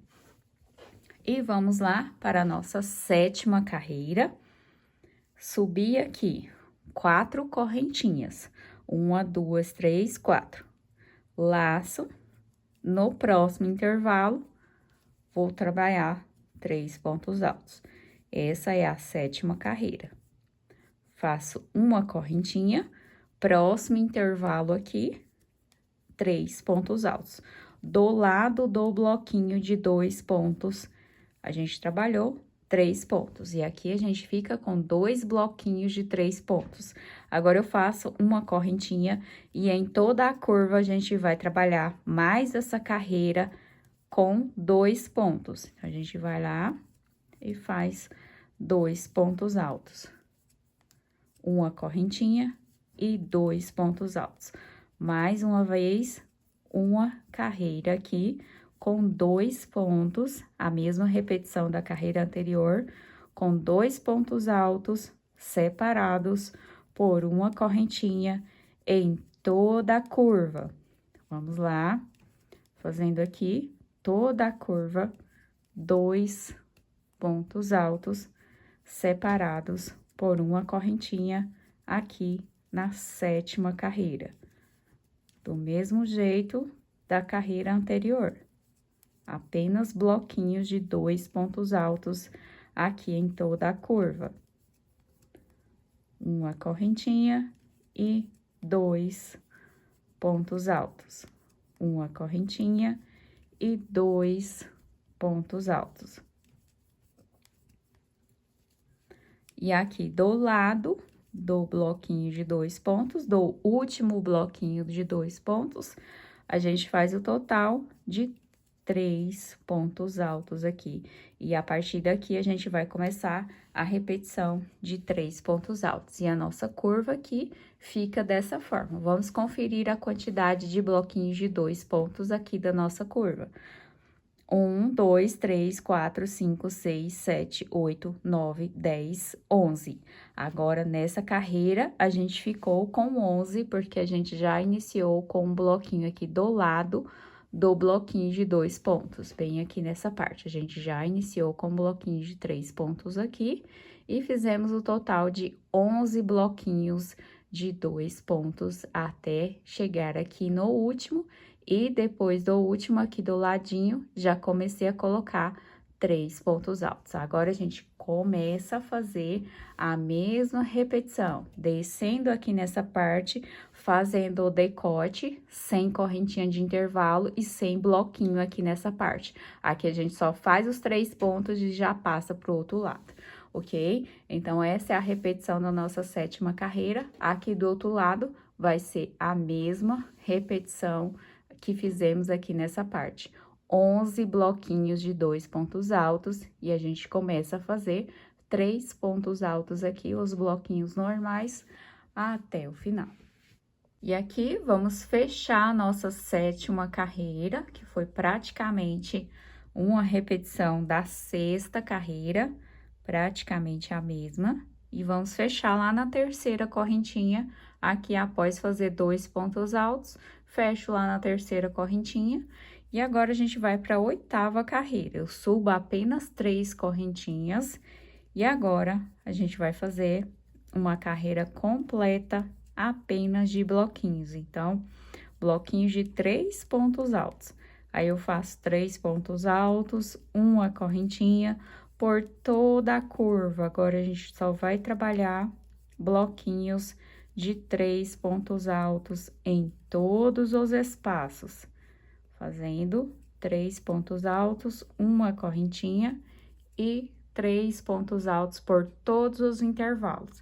E vamos lá para a nossa sétima carreira. Subir aqui 4 correntinhas. 1, 2, 3, 4. Laço. No próximo intervalo, vou trabalhar 3 pontos altos. Essa é a sétima carreira. Faço uma correntinha. Próximo intervalo aqui, 3 pontos altos. Do lado do bloquinho de 2 pontos, a gente trabalhou 3 pontos. E aqui a gente fica com 2 bloquinhos de 3 pontos. Agora, eu faço uma correntinha e em toda a curva a gente vai trabalhar mais essa carreira com 2 pontos. Então, a gente vai lá e faz 2 pontos altos. Uma correntinha e 2 pontos altos. Mais uma vez, uma carreira aqui com 2 pontos, a mesma repetição da carreira anterior, com 2 pontos altos separados por uma correntinha em toda a curva. Vamos lá, fazendo aqui toda a curva, 2 pontos altos separados por uma correntinha aqui na sétima carreira. Do mesmo jeito da carreira anterior. Apenas bloquinhos de 2 pontos altos aqui em toda a curva. Uma correntinha e 2 pontos altos. Uma correntinha e 2 pontos altos. E aqui do lado do bloquinho de 2 pontos, do último bloquinho de 2 pontos, a gente faz o total de 3 pontos altos aqui. E a partir daqui, a gente vai começar a repetição de 3 pontos altos. E a nossa curva aqui fica dessa forma. Vamos conferir a quantidade de bloquinhos de 2 pontos aqui da nossa curva. 1, 2, 3, 4, 5, 6, 7, 8, 9, 10, 11. Agora, nessa carreira, a gente ficou com 11, porque a gente já iniciou com um bloquinho aqui do lado do bloquinho de 2 pontos, bem aqui nessa parte. A gente já iniciou com um bloquinho de 3 pontos aqui e fizemos o total de 11 bloquinhos de 2 pontos até chegar aqui no último. E depois do último aqui do ladinho, já comecei a colocar 3 pontos altos. Agora, a gente começa a fazer a mesma repetição, descendo aqui nessa parte, fazendo o decote, sem correntinha de intervalo e sem bloquinho aqui nessa parte. Aqui, a gente só faz os 3 pontos e já passa pro outro lado, ok? Então, essa é a repetição da nossa sétima carreira. Aqui do outro lado, vai ser a mesma repetição que fizemos aqui nessa parte. 11 bloquinhos de 2 pontos altos e a gente começa a fazer 3 pontos altos aqui, os bloquinhos normais, até o final. E aqui, vamos fechar a nossa 7ª carreira, que foi praticamente uma repetição da 6ª carreira, praticamente a mesma. E vamos fechar lá na 3ª correntinha, aqui após fazer 2 pontos altos, fecho lá na 3ª correntinha. E agora, a gente vai para a 8ª carreira. Eu subo apenas 3 correntinhas. E agora, a gente vai fazer uma carreira completa apenas de bloquinhos. Então, bloquinhos de 3 pontos altos. Aí, eu faço 3 pontos altos, uma correntinha por toda a curva. Agora, a gente só vai trabalhar bloquinhos de 3 pontos altos em todos os espaços. Fazendo 3 pontos altos, uma correntinha e 3 pontos altos por todos os intervalos,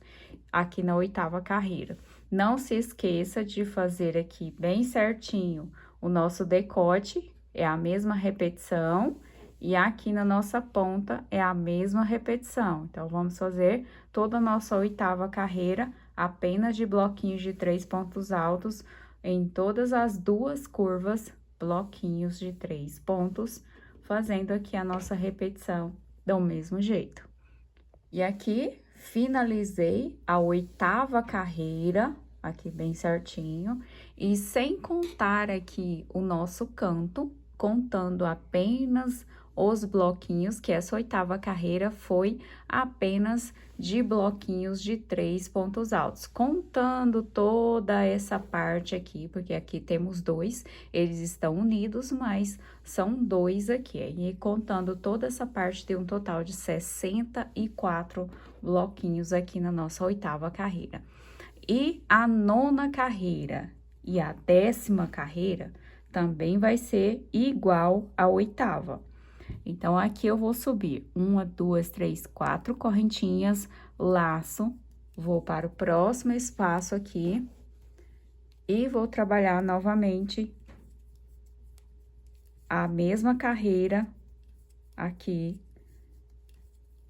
aqui na 8ª carreira. Não se esqueça de fazer aqui bem certinho o nosso decote, é a mesma repetição, e aqui na nossa ponta é a mesma repetição. Então, vamos fazer toda a nossa 8ª carreira apenas de bloquinhos de 3 pontos altos em todas as 2 curvas, bloquinhos de 3 pontos, fazendo aqui a nossa repetição do mesmo jeito. E aqui, finalizei a 8ª carreira, aqui bem certinho, e sem contar aqui o nosso canto, contando apenas os bloquinhos, que essa 8ª carreira foi apenas de bloquinhos de 3 pontos altos, contando toda essa parte aqui, porque aqui temos 2, eles estão unidos, mas são 2 aqui, e contando toda essa parte, tem um total de 64 bloquinhos aqui na nossa 8ª carreira. E a 9ª carreira e a 10ª carreira também vai ser igual à 8ª. Então, aqui eu vou subir 1, 2, 3, 4 correntinhas, laço, vou para o próximo espaço aqui e vou trabalhar novamente a mesma carreira aqui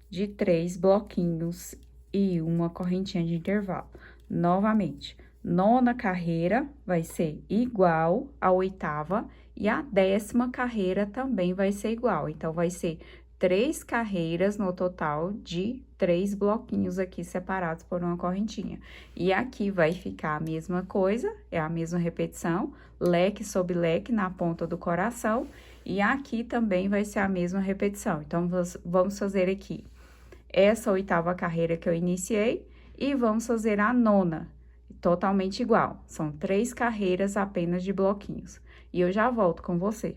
de 3 bloquinhos e uma correntinha de intervalo. Novamente, 9ª carreira vai ser igual à 8ª e a 10ª carreira também vai ser igual. Então, vai ser 3 carreiras no total de 3 bloquinhos aqui separados por uma correntinha. E aqui vai ficar a mesma coisa, é a mesma repetição, leque sobre leque na ponta do coração. E aqui também vai ser a mesma repetição. Então, vamos fazer aqui essa 8ª carreira que eu iniciei e vamos fazer a 9ª, totalmente igual. São 3 carreiras apenas de bloquinhos. E eu já volto com você.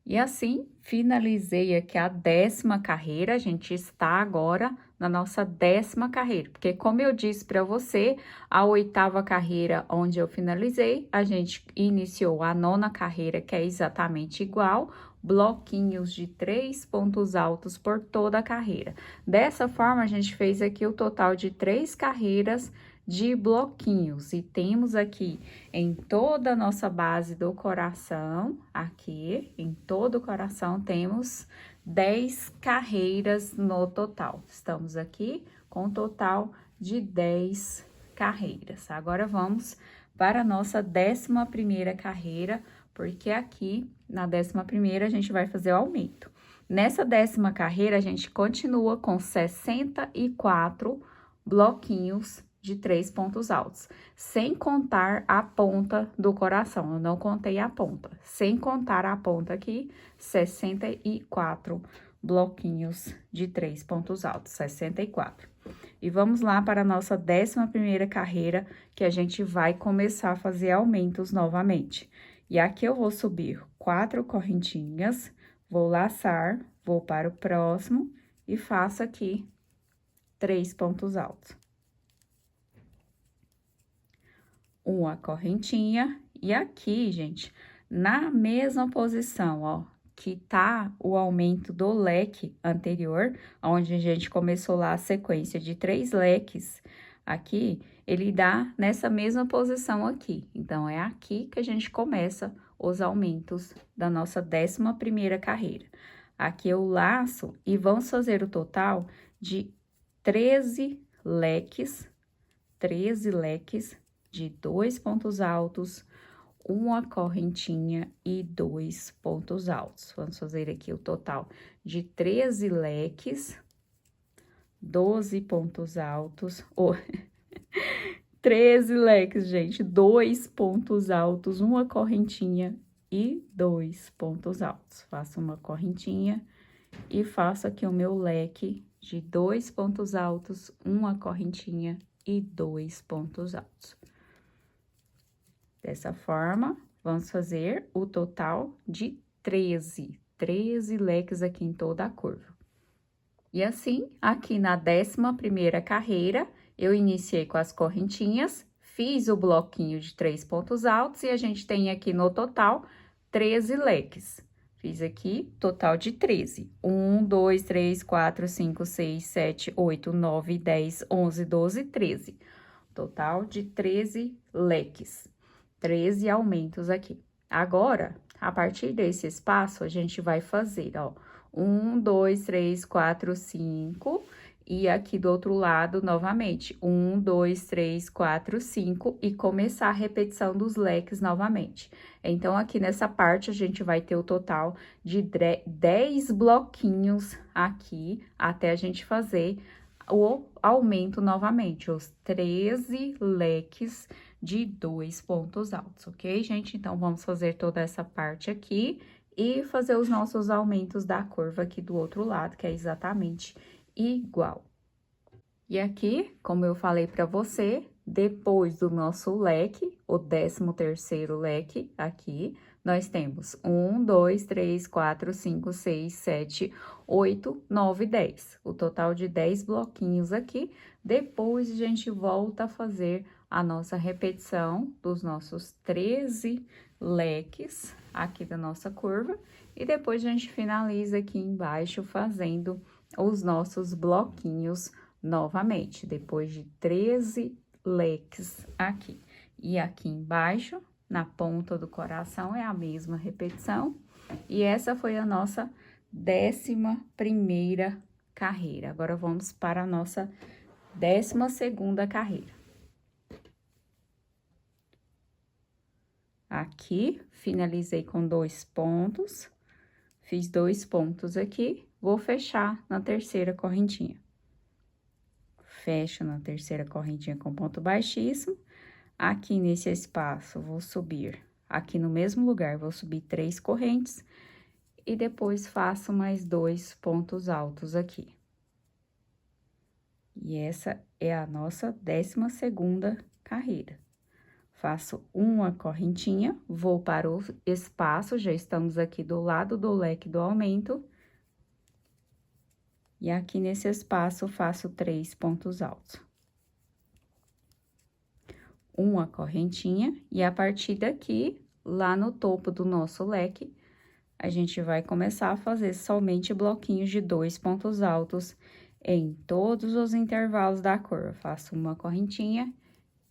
E assim, finalizei aqui a 10ª carreira, a gente está agora na nossa 10ª carreira, porque como eu disse para você, a 8ª carreira onde eu finalizei, a gente iniciou a 9ª carreira, que é exatamente igual, bloquinhos de 3 pontos altos por toda a carreira. Dessa forma, a gente fez aqui o total de 3 carreiras de bloquinhos, e temos aqui em toda a nossa base do coração, aqui em todo o coração, temos 10 carreiras no total. Estamos aqui com um total de 10 carreiras. Agora, vamos para a nossa 11ª carreira, porque aqui na 11ª a gente vai fazer o aumento. Nessa 10ª carreira, a gente continua com 64 bloquinhos de 3 pontos altos, sem contar a ponta do coração, eu não contei a ponta, sem contar a ponta aqui, 64 bloquinhos de 3 pontos altos, 64. E vamos lá para a nossa 11ª carreira, que a gente vai começar a fazer aumentos novamente. E aqui eu vou subir 4 correntinhas, vou laçar, vou para o próximo e faço aqui 3 pontos altos. Uma correntinha, e aqui, gente, na mesma posição, ó, que tá o aumento do leque anterior, onde a gente começou lá a sequência de 3 leques, aqui, ele dá nessa mesma posição aqui. Então, é aqui que a gente começa os aumentos da nossa 11ª carreira. Aqui eu laço e vamos fazer o total de 13 leques de 2 pontos altos, uma correntinha e 2 pontos altos. Vamos fazer aqui o total de 13 leques, 12 pontos altos, 13 leques, gente, 2 pontos altos, uma correntinha e 2 pontos altos. Faço uma correntinha e faço aqui o meu leque de 2 pontos altos, uma correntinha e 2 pontos altos. Dessa forma, vamos fazer o total de 13 leques aqui em toda a curva. E assim, aqui na 11ª carreira, eu iniciei com as correntinhas, fiz o bloquinho de 3 pontos altos e a gente tem aqui no total 13 leques. Fiz aqui total de 13. 1, 2, 3, 4, 5, 6, 7, 8, 9, 10, 11, 12, 13. Total de 13 leques. 13 aumentos aqui. Agora, a partir desse espaço, a gente vai fazer, ó, 1, 2, 3, 4, 5, e aqui do outro lado, novamente, 1, 2, 3, 4, 5, e começar a repetição dos leques novamente. Então, aqui nessa parte, a gente vai ter o total de 10 bloquinhos aqui, até a gente fazer o aumento novamente, os 13 leques de 2 pontos altos, ok, gente? Então, vamos fazer toda essa parte aqui e fazer os nossos aumentos da curva aqui do outro lado, que é exatamente igual. E aqui, como eu falei para você, depois do nosso leque, o 13º leque aqui, nós temos 1, 2, 3, 4, 5, 6, 7, 8, 9, 10. O total de 10 bloquinhos aqui. Depois, a gente volta a fazer a nossa repetição dos nossos 13 leques aqui da nossa curva. E depois, a gente finaliza aqui embaixo fazendo os nossos bloquinhos novamente, depois de 13 leques aqui. E aqui embaixo, na ponta do coração, é a mesma repetição. E essa foi a nossa 11ª carreira. Agora, vamos para a nossa 12ª carreira. Aqui, finalizei com 2 pontos, fiz 2 pontos aqui, vou fechar na 3ª correntinha. Fecho na 3ª correntinha com ponto baixíssimo. Aqui nesse espaço, vou subir, aqui no mesmo lugar, vou subir 3 correntes e depois faço mais 2 pontos altos aqui. E essa é a nossa 12ª carreira. Faço uma correntinha, vou para o espaço, já estamos aqui do lado do leque do aumento. E aqui nesse espaço, faço 3 pontos altos. Uma correntinha, e a partir daqui, lá no topo do nosso leque, a gente vai começar a fazer somente bloquinhos de 2 pontos altos em todos os intervalos da curva. Faço uma correntinha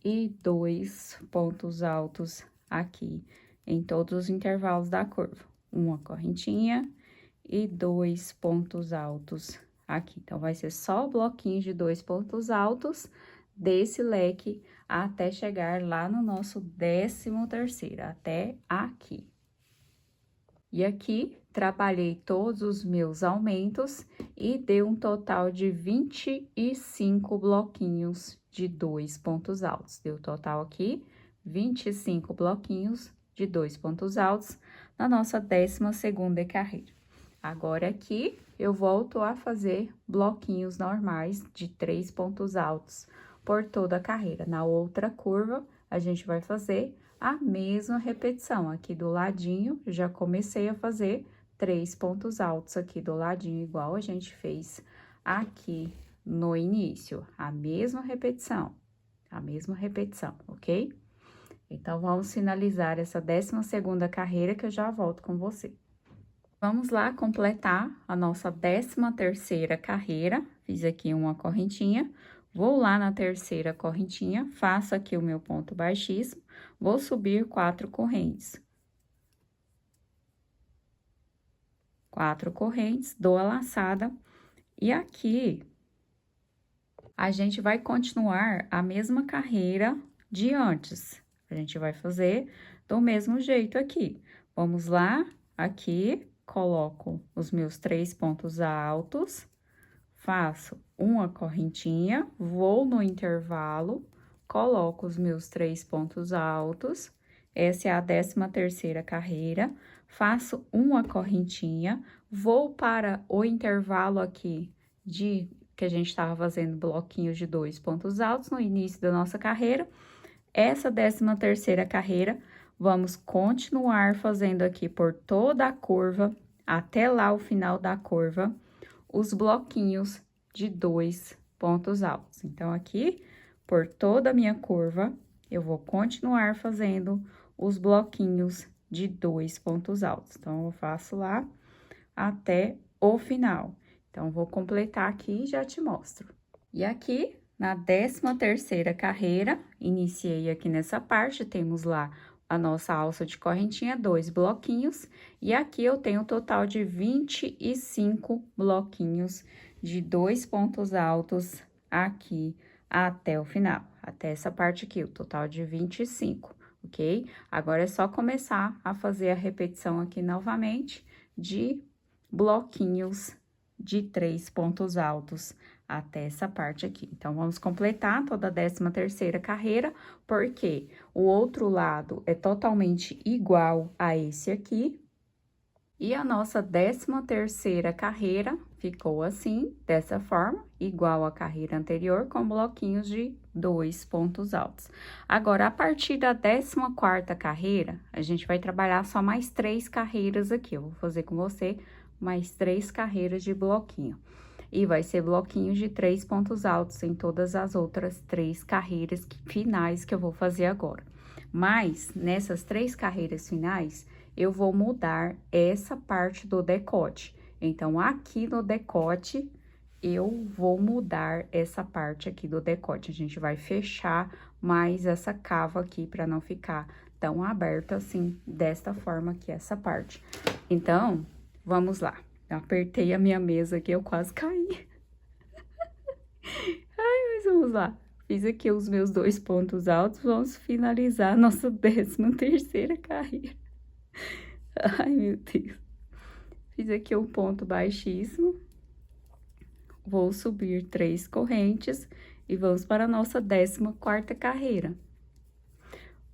e 2 pontos altos aqui em todos os intervalos da curva. Uma correntinha e 2 pontos altos aqui. Então, vai ser só bloquinhos de 2 pontos altos desse leque até chegar lá no nosso 13º, até aqui. E aqui, trabalhei todos os meus aumentos e deu um total de 25 bloquinhos de 2 pontos altos. Deu total aqui, 25 bloquinhos de 2 pontos altos na nossa 12ª carreira. Agora, aqui, eu volto a fazer bloquinhos normais de 3 pontos altos por toda a carreira. Na outra curva, a gente vai fazer a mesma repetição. Aqui do ladinho, já comecei a fazer 3 pontos altos aqui do ladinho, igual a gente fez aqui no início. A mesma repetição, ok? Então, vamos finalizar essa 12ª carreira que eu já volto com você. Vamos lá completar a nossa 13ª carreira. Fiz aqui uma correntinha, vou lá na 3ª correntinha, faço aqui o meu ponto baixíssimo, vou subir 4 correntes. 4 correntes, dou a laçada, e aqui a gente vai continuar a mesma carreira de antes. A gente vai fazer do mesmo jeito aqui. Vamos lá, aqui, coloco os meus 3 pontos altos, faço uma correntinha, vou no intervalo, coloco os meus 3 pontos altos, essa é a 13ª carreira, faço uma correntinha, vou para o intervalo aqui que a gente estava fazendo bloquinhos de 2 pontos altos no início da nossa carreira. Essa 13ª carreira, vamos continuar fazendo aqui por toda a curva, até lá o final da curva, os bloquinhos de 2 pontos altos. Então, aqui, por toda a minha curva, eu vou continuar fazendo os bloquinhos de 2 pontos altos. Então, eu faço lá até o final. Então, vou completar aqui e já te mostro. E aqui, na 13ª carreira, iniciei aqui nessa parte, temos lá a nossa alça de correntinha, 2 bloquinhos, e aqui eu tenho um total de 25 bloquinhos de 2 pontos altos aqui até o final, até essa parte aqui, o total de 25, ok? Agora, é só começar a fazer a repetição aqui novamente de bloquinhos de 3 pontos altos até essa parte aqui. Então, vamos completar toda a 13ª carreira, porque o outro lado é totalmente igual a esse aqui. E a nossa 13ª carreira ficou assim, dessa forma, igual à carreira anterior, com bloquinhos de 2 pontos altos. Agora, a partir da 14ª carreira, a gente vai trabalhar só mais 3 carreiras aqui. Eu vou fazer com você mais 3 carreiras de bloquinho. E vai ser bloquinhos de 3 pontos altos em todas as outras 3 carreiras finais que eu vou fazer agora. Mas, nessas 3 carreiras finais, eu vou mudar essa parte do decote. Então, aqui no decote, eu vou mudar essa parte aqui do decote. A gente vai fechar mais essa cava aqui, para não ficar tão aberta assim, desta forma aqui, essa parte. Então, vamos lá. Eu apertei a minha mesa aqui, eu quase caí. Ai, mas vamos lá. Fiz aqui os meus 2 pontos altos, vamos finalizar a nossa 13ª carreira. Ai, meu Deus. Fiz aqui um ponto baixíssimo. Vou subir 3 correntes e vamos para a nossa 14ª carreira.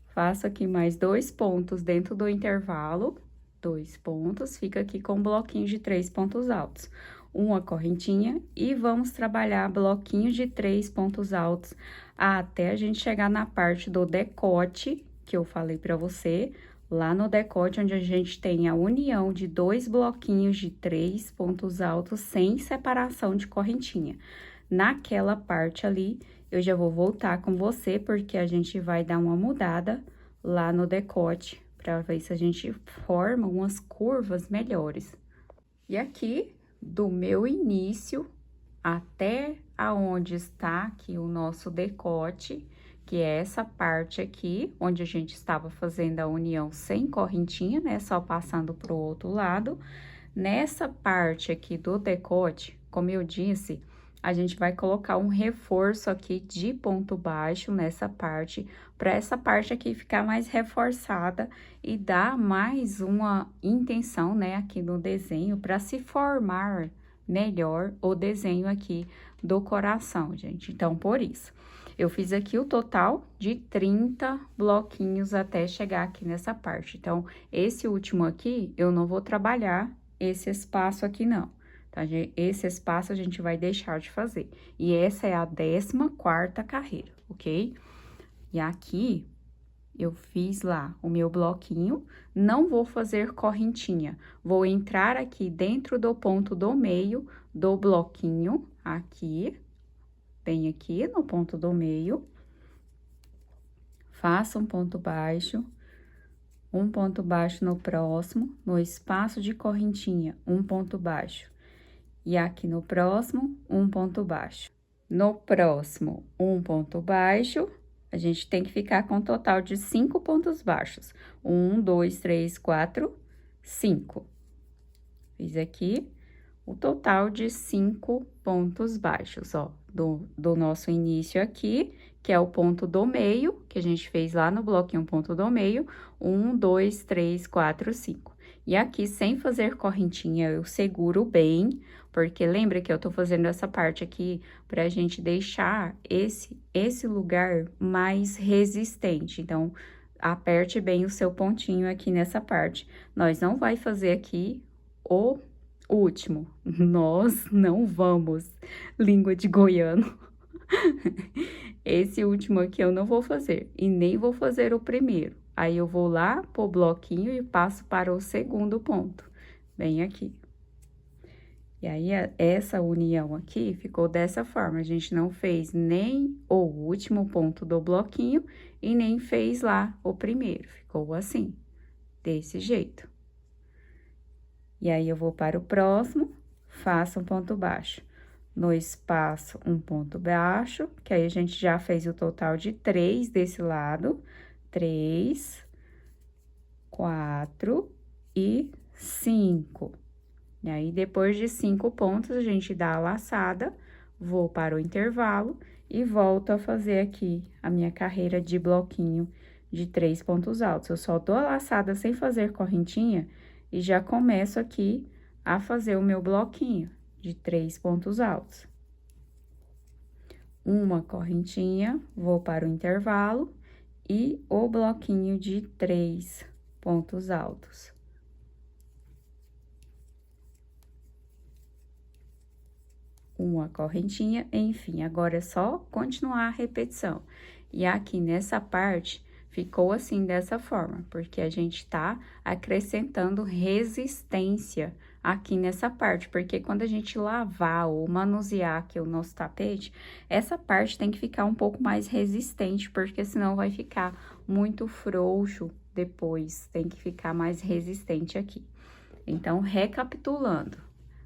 Faço aqui mais 2 pontos dentro do intervalo. 2 pontos, fica aqui com um bloquinho de 3 pontos altos. Uma correntinha e vamos trabalhar bloquinhos de 3 pontos altos até a gente chegar na parte do decote, que eu falei pra você, lá no decote, onde a gente tem a união de 2 bloquinhos de 3 pontos altos sem separação de correntinha. Naquela parte ali, eu já vou voltar com você, porque a gente vai dar uma mudada lá no decote, para ver se a gente forma umas curvas melhores. E aqui, do meu início até aonde está aqui o nosso decote, que é essa parte aqui, onde a gente estava fazendo a união sem correntinha, né? Só passando pro outro lado. Nessa parte aqui do decote, como eu disse, a gente vai colocar um reforço aqui de ponto baixo nessa parte, para essa parte aqui ficar mais reforçada e dar mais uma intenção, né, aqui no desenho, para se formar melhor o desenho aqui do coração, gente. Então, por isso, eu fiz aqui o total de 30 bloquinhos até chegar aqui nessa parte. Então, esse último aqui, eu não vou trabalhar esse espaço aqui, não. Tá, gente? Esse espaço a gente vai deixar de fazer. E essa é a 14ª carreira, ok? E aqui, eu fiz lá o meu bloquinho, não vou fazer correntinha. Vou entrar aqui dentro do ponto do meio do bloquinho, aqui, bem aqui no ponto do meio. Faço um ponto baixo no próximo, no espaço de correntinha, um ponto baixo. E aqui no próximo, um ponto baixo. No próximo, um ponto baixo, a gente tem que ficar com um total de 5 pontos baixos. 1, 2, 3, 4, 5. Fiz aqui o total de 5 pontos baixos, ó, do nosso início aqui, que é o ponto do meio, que a gente fez lá no bloquinho ponto do meio, 1, 2, 3, 4, 5. E aqui, sem fazer correntinha, eu seguro bem, porque lembra que eu tô fazendo essa parte aqui pra gente deixar esse lugar mais resistente. Então, aperte bem o seu pontinho aqui nessa parte. Nós não vai fazer aqui o último. Nós não vamos, língua de goiano. Esse último aqui eu não vou fazer, e nem vou fazer o primeiro. Aí, eu vou lá pro bloquinho e passo para o segundo ponto, bem aqui. E aí, essa união aqui ficou dessa forma, a gente não fez nem o último ponto do bloquinho e nem fez lá o primeiro, ficou assim, desse jeito. E aí, eu vou para o próximo, faço um ponto baixo. No espaço, um ponto baixo, que aí a gente já fez o total de 3 desse lado. 3, 4 e 5. E aí, depois de 5 pontos, a gente dá a laçada, vou para o intervalo e volto a fazer aqui a minha carreira de bloquinho de 3 pontos altos. Eu só dou a laçada sem fazer correntinha e já começo aqui a fazer o meu bloquinho de 3 pontos altos. Uma correntinha, vou para o intervalo e o bloquinho de 3 pontos altos. Uma correntinha, enfim, agora é só continuar a repetição. E aqui nessa parte, ficou assim dessa forma, porque a gente tá acrescentando resistência aqui nessa parte, porque quando a gente lavar ou manusear aqui o nosso tapete, essa parte tem que ficar um pouco mais resistente, porque senão vai ficar muito frouxo depois, tem que ficar mais resistente aqui. Então, recapitulando,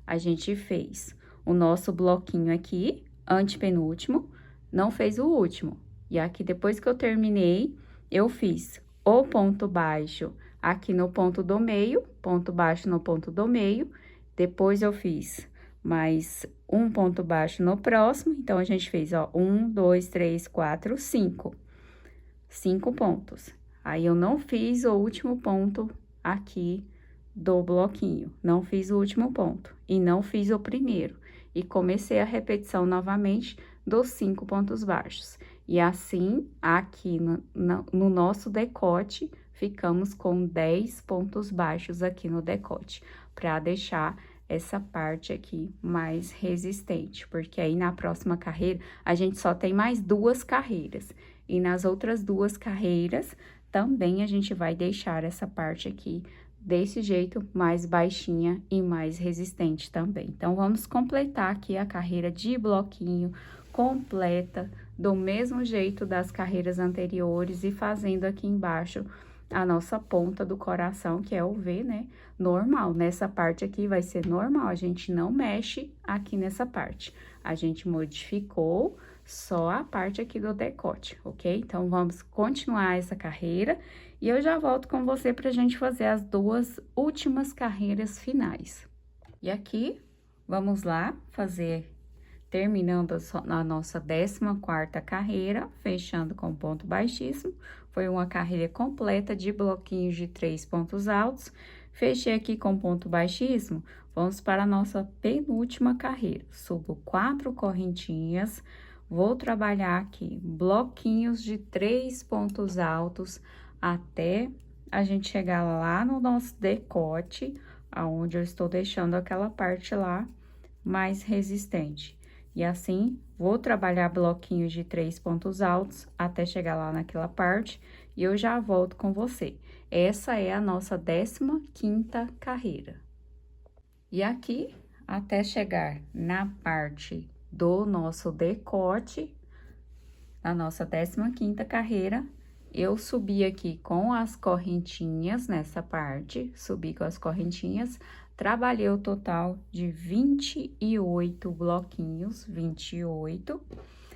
a gente fez o nosso bloquinho aqui, antepenúltimo, não fez o último. E aqui, depois que eu terminei, eu fiz o ponto baixo aqui no ponto do meio, ponto baixo no ponto do meio, depois eu fiz mais um ponto baixo no próximo, então, a gente fez, ó, 1, 2, 3, 4, 5. 5 pontos. Aí, eu não fiz o último ponto aqui do bloquinho, não fiz o último ponto e não fiz o primeiro. E comecei a repetição novamente dos 5 pontos baixos. E assim, aqui no nosso decote, ficamos com 10 pontos baixos aqui no decote, para deixar essa parte aqui mais resistente, porque aí na próxima carreira, a gente só tem mais 2 carreiras. E nas outras 2 carreiras, também a gente vai deixar essa parte aqui desse jeito, mais baixinha e mais resistente também. Então, vamos completar aqui a carreira de bloquinho completa, do mesmo jeito das carreiras anteriores e fazendo aqui embaixo a nossa ponta do coração, que é o V, né? Normal, nessa parte aqui vai ser normal, a gente não mexe aqui nessa parte. A gente modificou só a parte aqui do decote, ok? Então, vamos continuar essa carreira e eu já volto com você pra gente fazer as 2 últimas carreiras finais. E aqui, vamos lá fazer, terminando a nossa 14ª carreira, fechando com ponto baixíssimo. Foi uma carreira completa de bloquinhos de 3 pontos altos. Fechei aqui com ponto baixíssimo, vamos para a nossa penúltima carreira. Subo 4 correntinhas, vou trabalhar aqui bloquinhos de 3 pontos altos até a gente chegar lá no nosso decote, aonde eu estou deixando aquela parte lá mais resistente. E assim, vou trabalhar bloquinhos de 3 pontos altos até chegar lá naquela parte e eu já volto com você. Essa é a nossa 15ª carreira. E aqui, até chegar na parte do nosso decote, na nossa 15ª carreira, eu subi aqui com as correntinhas nessa parte, subi com as correntinhas, trabalhei o total de 28 bloquinhos, 28.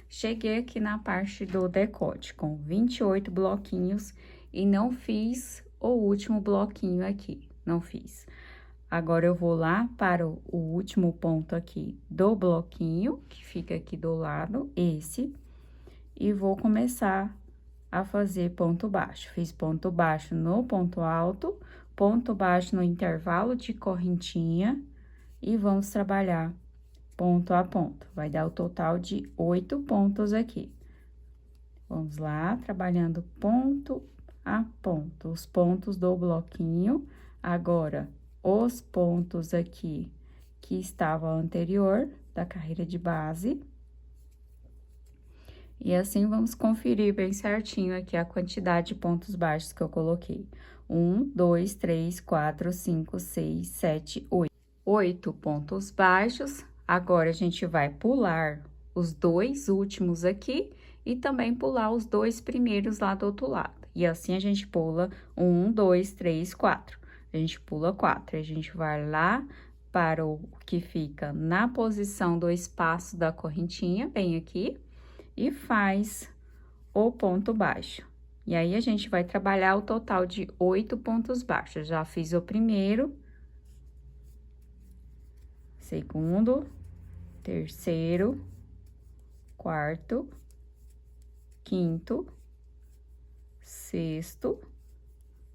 Cheguei aqui na parte do decote com 28 bloquinhos e não fiz o último bloquinho aqui, não fiz. Agora, eu vou lá para o último ponto aqui do bloquinho, que fica aqui do lado, esse. e vou começar a fazer ponto baixo. Fiz ponto baixo no ponto alto, ponto baixo no intervalo de correntinha e vamos trabalhar ponto a ponto. Vai dar o total de 8 pontos aqui. Vamos lá, trabalhando ponto a ponto, os pontos do bloquinho. Agora, os pontos aqui que estava anterior da carreira de base. E assim, vamos conferir bem certinho aqui a quantidade de pontos baixos que eu coloquei. 1, 2, 3, 4, 5, 6, 7, 8. 8 pontos baixos. Agora, a gente vai pular os 2 últimos aqui e também pular os 2 primeiros lá do outro lado. E assim, a gente pula 1, 2, 3, 4. A gente pula 4. A gente vai lá para o que fica na posição do espaço da correntinha, bem aqui, e faz o ponto baixo. E aí, a gente vai trabalhar o total de 8 pontos baixos. Já fiz o primeiro, segundo, terceiro, quarto, quinto, sexto,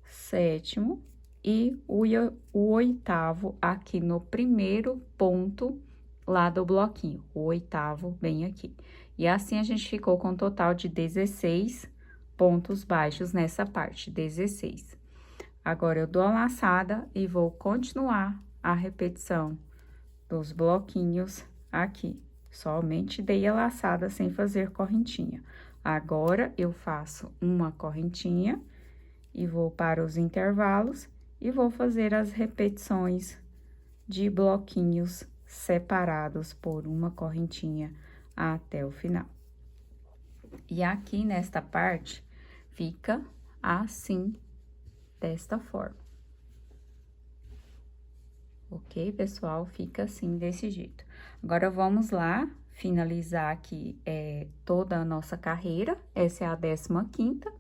sétimo e o oitavo aqui no primeiro ponto lá do bloquinho, o oitavo bem aqui. E assim, a gente ficou com um total de 16 pontos baixos nessa parte, 16. Agora, eu dou a laçada e vou continuar a repetição dos bloquinhos aqui. Somente dei a laçada sem fazer correntinha. Agora, eu faço uma correntinha e vou para os intervalos e vou fazer as repetições de bloquinhos separados por uma correntinha até o final. E aqui nesta parte, fica assim, desta forma. Ok, pessoal? Fica assim, desse jeito. Agora, vamos lá, finalizar aqui toda a nossa carreira. Essa é a 15ª.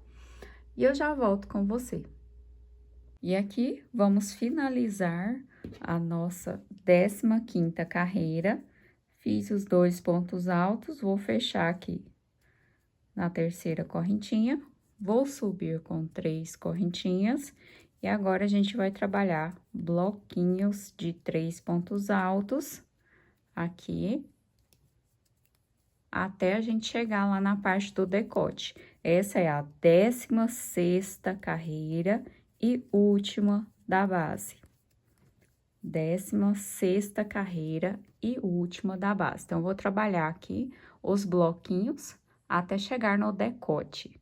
E eu já volto com você. E aqui, vamos finalizar a nossa 15ª carreira. Fiz os 2 pontos altos, vou fechar aqui na terceira correntinha. Vou subir com 3 correntinhas. E agora, a gente vai trabalhar bloquinhos de 3 pontos altos aqui, até a gente chegar lá na parte do decote. Essa é a 16ª carreira e última da base. 16ª carreira e última da base. Então, vou trabalhar aqui os bloquinhos até chegar no decote.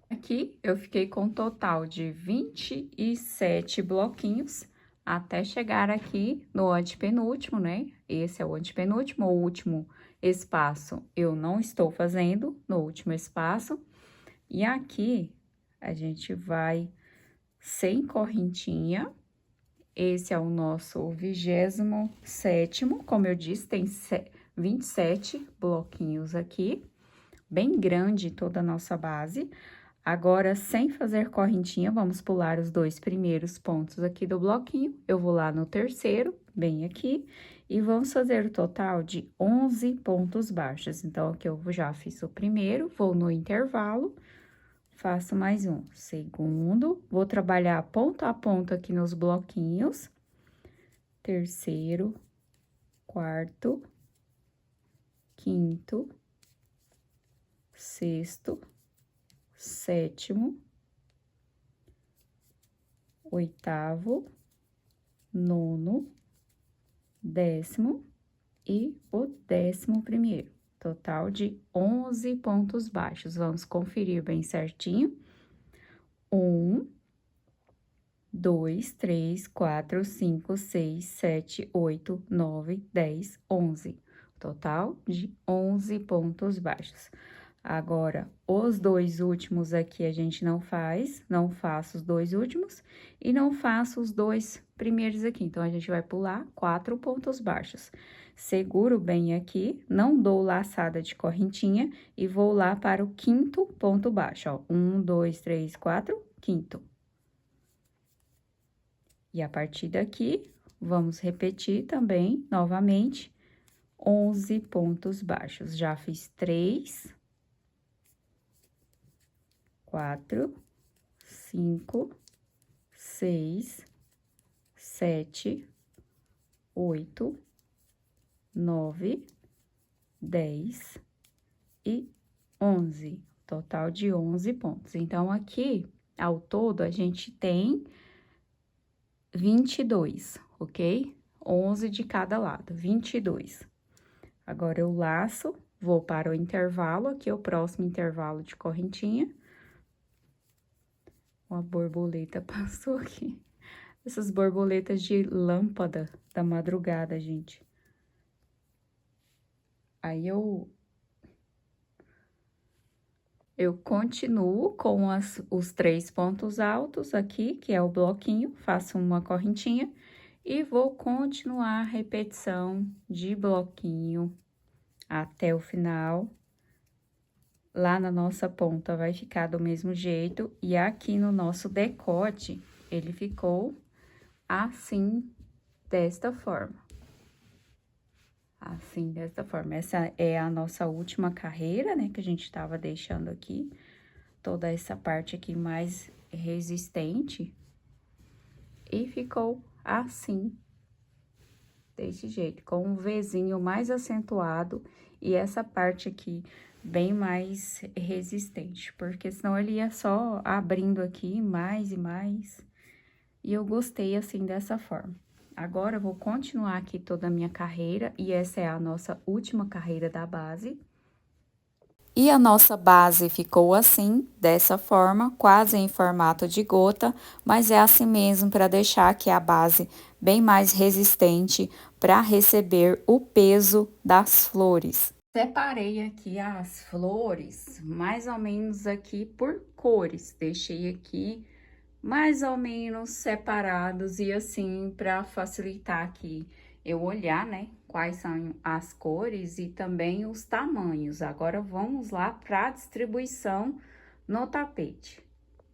Aqui, eu fiquei com um total de 27 bloquinhos, até chegar aqui no antepenúltimo, né? Esse é o antepenúltimo, o último espaço eu não estou fazendo, no último espaço. E aqui, a gente vai sem correntinha. Esse é o nosso 27º, como eu disse, tem 27 bloquinhos aqui, bem grande toda a nossa base. Agora, sem fazer correntinha, vamos pular os 2 primeiros pontos aqui do bloquinho. Eu vou lá no terceiro, bem aqui, e vamos fazer o total de 11 pontos baixos. Então, aqui eu já fiz o primeiro, vou no intervalo, faço mais um. Segundo, vou trabalhar ponto a ponto aqui nos bloquinhos. Terceiro, quarto, quinto, sexto, sétimo, oitavo, nono, 10º e o 11º. Total de 11 pontos baixos. Vamos conferir bem certinho. 1, 2, 3, 4, 5, 6, 7, 8, 9, 10, 11. Total de 11 pontos baixos. Agora, os 2 últimos aqui a gente não faço os 2 últimos e não faço os 2 primeiros aqui. Então, a gente vai pular 4 pontos baixos. Seguro bem aqui, não dou laçada de correntinha e vou lá para o 5º ponto baixo, ó. 1, 2, 3, 4, 5º. E a partir daqui, vamos repetir também, novamente, 11 pontos baixos. Já fiz 3. 4, 5, 6, 7, 8, 9, 10 e 11. Total de 11 pontos. Então, aqui, ao todo, a gente tem 22, ok? 11 de cada lado, 22. Agora, eu laço, vou para o intervalo, aqui é o próximo intervalo de correntinha. Uma borboleta passou aqui. Essas borboletas de lâmpada da madrugada, gente. Aí, eu continuo com os 3 pontos altos aqui, que é o bloquinho, faço uma correntinha e vou continuar a repetição de bloquinho até o final. Lá na nossa ponta vai ficar do mesmo jeito e aqui no nosso decote, ele ficou assim, desta forma. Assim, desta forma. Essa é a nossa última carreira, né, que a gente tava deixando aqui. Toda essa parte aqui mais resistente. E ficou assim, desse jeito, com um Vzinho mais acentuado e essa parte aqui bem mais resistente, porque senão ele ia só abrindo aqui mais e mais. E eu gostei assim dessa forma. Agora, eu vou continuar aqui toda a minha carreira, e essa é a nossa última carreira da base. E a nossa base ficou assim, dessa forma, quase em formato de gota, mas é assim mesmo para deixar aqui a base bem mais resistente para receber o peso das flores. Separei aqui as flores, mais ou menos aqui por cores, deixei aqui mais ou menos separados e assim para facilitar aqui eu olhar, né, quais são as cores e também os tamanhos. Agora vamos lá para a distribuição no tapete.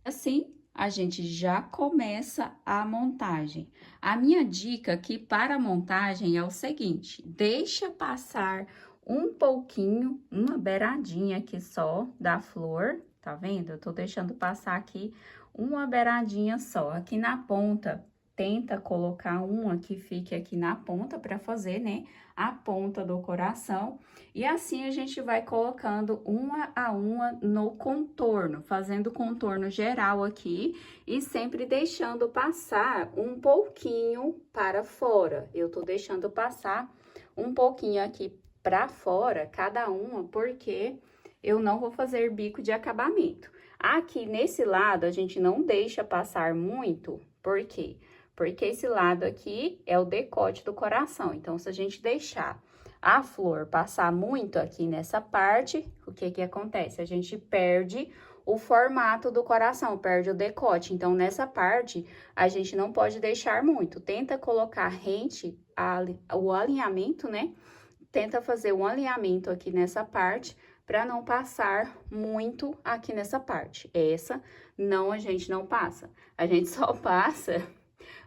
Assim, a gente já começa a montagem. A minha dica aqui para a montagem é o seguinte: deixa passar um pouquinho, uma beiradinha aqui só da flor, tá vendo? Eu tô deixando passar aqui uma beiradinha só. Aqui na ponta, tenta colocar uma que fique aqui na ponta para fazer, né, a ponta do coração. E assim a gente vai colocando uma a uma no contorno, fazendo o contorno geral aqui e sempre deixando passar um pouquinho para fora. Eu tô deixando passar um pouquinho aqui para fora, cada uma, porque eu não vou fazer bico de acabamento. Aqui nesse lado, a gente não deixa passar muito, por quê? Porque esse lado aqui é o decote do coração. Então, se a gente deixar a flor passar muito aqui nessa parte, o que que acontece? A gente perde o formato do coração, perde o decote. Então, nessa parte, a gente não pode deixar muito. Tenta colocar rente, o alinhamento, né? Tenta fazer um alinhamento aqui nessa parte, para não passar muito aqui nessa parte. Essa, não, a gente não passa. A gente só passa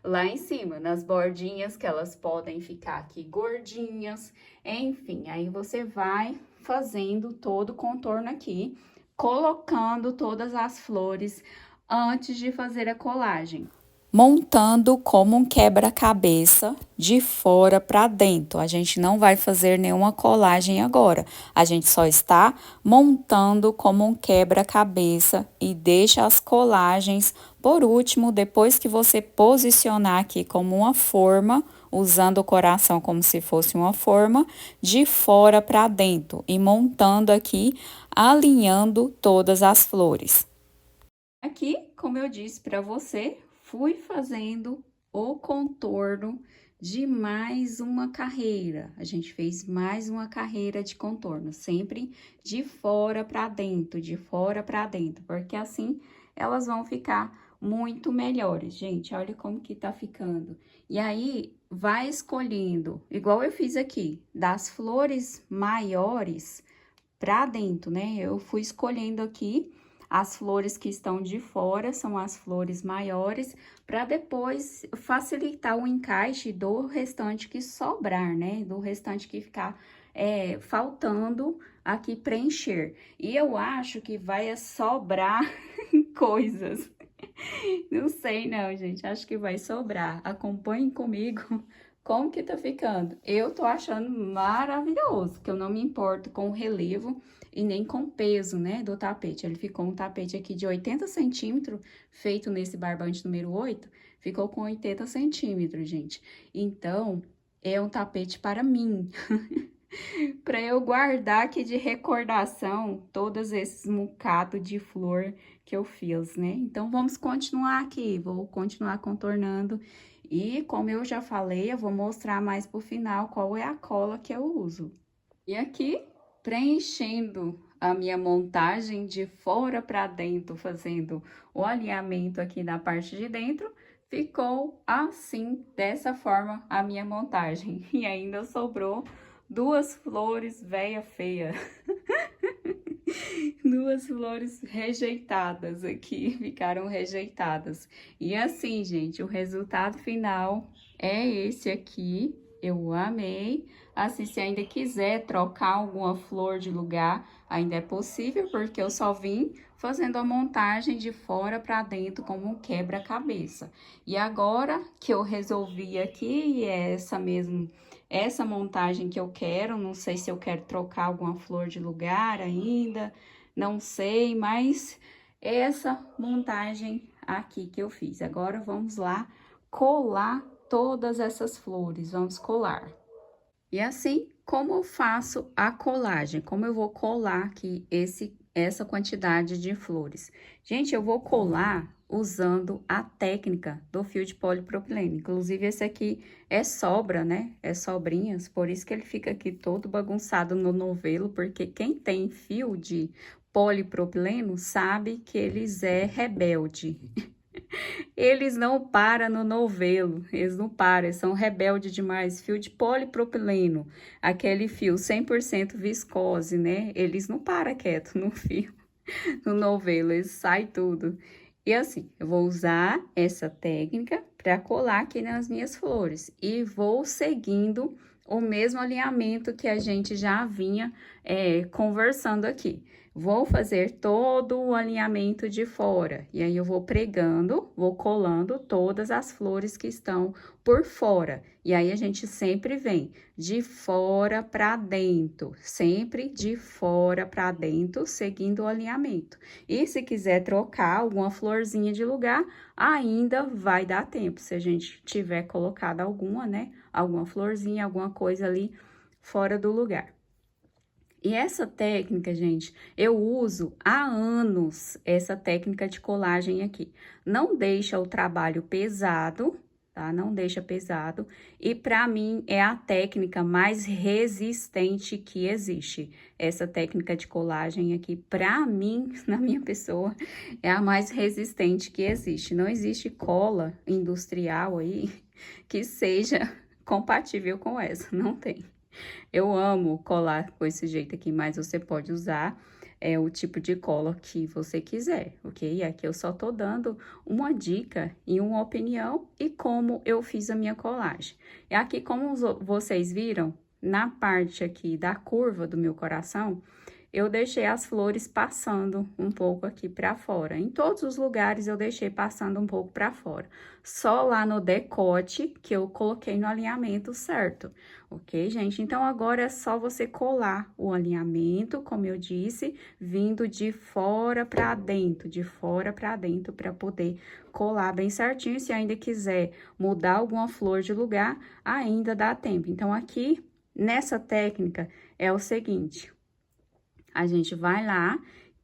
lá em cima, nas bordinhas, que elas podem ficar aqui gordinhas, enfim. Aí, você vai fazendo todo o contorno aqui, colocando todas as flores antes de fazer a colagem. Montando como um quebra-cabeça de fora para dentro. A gente não vai fazer nenhuma colagem agora. A gente só está montando como um quebra-cabeça e deixa as colagens por último, depois que você posicionar aqui como uma forma, usando o coração como se fosse uma forma, de fora para dentro e montando aqui, alinhando todas as flores. Aqui, como eu disse para você, fui fazendo o contorno de mais uma carreira. A gente fez mais uma carreira de contorno, sempre de fora para dentro, de fora para dentro, porque assim elas vão ficar muito melhores. Gente, olha como que tá ficando. E aí, vai escolhendo, igual eu fiz aqui, das flores maiores para dentro, né? Eu fui escolhendo aqui as flores que estão de fora, são as flores maiores, para depois facilitar o encaixe do restante que sobrar, né? Do restante que ficar faltando aqui preencher. E eu acho que vai sobrar coisas. Não sei não, gente, acho que vai sobrar. Acompanhem comigo como que tá ficando. Eu tô achando maravilhoso, que eu não me importo com o relevo e nem com o peso, né, do tapete. Ele ficou um tapete aqui de 80 centímetros, feito nesse barbante número 8, ficou com 80 centímetros, gente. Então, é um tapete para mim. Para eu guardar aqui de recordação todos esses mucados de flor que eu fiz, né? Então, vamos continuar aqui, vou continuar contornando. E, como eu já falei, eu vou mostrar mais pro final qual é a cola que eu uso. E aqui, preenchendo a minha montagem de fora para dentro, fazendo o alinhamento aqui na parte de dentro, ficou assim, dessa forma, a minha montagem. E ainda sobrou duas flores véia feia. Duas flores rejeitadas aqui, ficaram rejeitadas. E assim, gente, o resultado final é esse aqui. Eu amei. Assim, se ainda quiser trocar alguma flor de lugar, ainda é possível, porque eu só vim fazendo a montagem de fora para dentro como um quebra-cabeça. E agora que eu resolvi aqui, é essa montagem que eu quero, não sei se eu quero trocar alguma flor de lugar ainda, não sei, mas essa montagem aqui que eu fiz. Agora, vamos lá colar todas essas flores, vamos colar. E assim, como eu faço a colagem? Como eu vou colar aqui essa quantidade de flores? Gente, eu vou colar usando a técnica do fio de polipropileno. Inclusive, esse aqui é sobra, né? É sobrinhas, por isso que ele fica aqui todo bagunçado no novelo, porque quem tem fio de polipropileno sabe que eles é rebelde. Eles não param no novelo, eles não param, eles são rebeldes demais. Fio de polipropileno, aquele fio 100% viscose, né? Eles não param quieto no fio, no novelo, eles saem tudo. E assim, eu vou usar essa técnica para colar aqui nas minhas flores. E vou seguindo o mesmo alinhamento que a gente já vinha conversando aqui. Vou fazer todo o alinhamento de fora, e aí eu vou pregando, vou colando todas as flores que estão por fora. E aí, a gente sempre vem de fora para dentro, sempre de fora para dentro, seguindo o alinhamento. E se quiser trocar alguma florzinha de lugar, ainda vai dar tempo, se a gente tiver colocado alguma, né? Alguma florzinha, alguma coisa ali fora do lugar. E essa técnica, gente, eu uso há anos, essa técnica de colagem aqui. Não deixa o trabalho pesado, tá? Não deixa pesado. E para mim é a técnica mais resistente que existe. Essa técnica de colagem aqui, para mim, na minha pessoa, é a mais resistente que existe. Não existe cola industrial aí que seja compatível com essa, não tem. Eu amo colar com esse jeito aqui, mas você pode usar o tipo de cola que você quiser, ok? Aqui eu só tô dando uma dica e uma opinião e como eu fiz a minha colagem. E aqui, como vocês viram, na parte aqui da curva do meu coração, eu deixei as flores passando um pouco aqui pra fora. Em todos os lugares eu deixei passando um pouco pra fora. Só lá no decote que eu coloquei no alinhamento certo, ok, gente? Então, agora é só você colar o alinhamento, como eu disse, vindo de fora pra dentro, pra poder colar bem certinho. Se ainda quiser mudar alguma flor de lugar, ainda dá tempo. Então, aqui, nessa técnica, é o seguinte: a gente vai lá,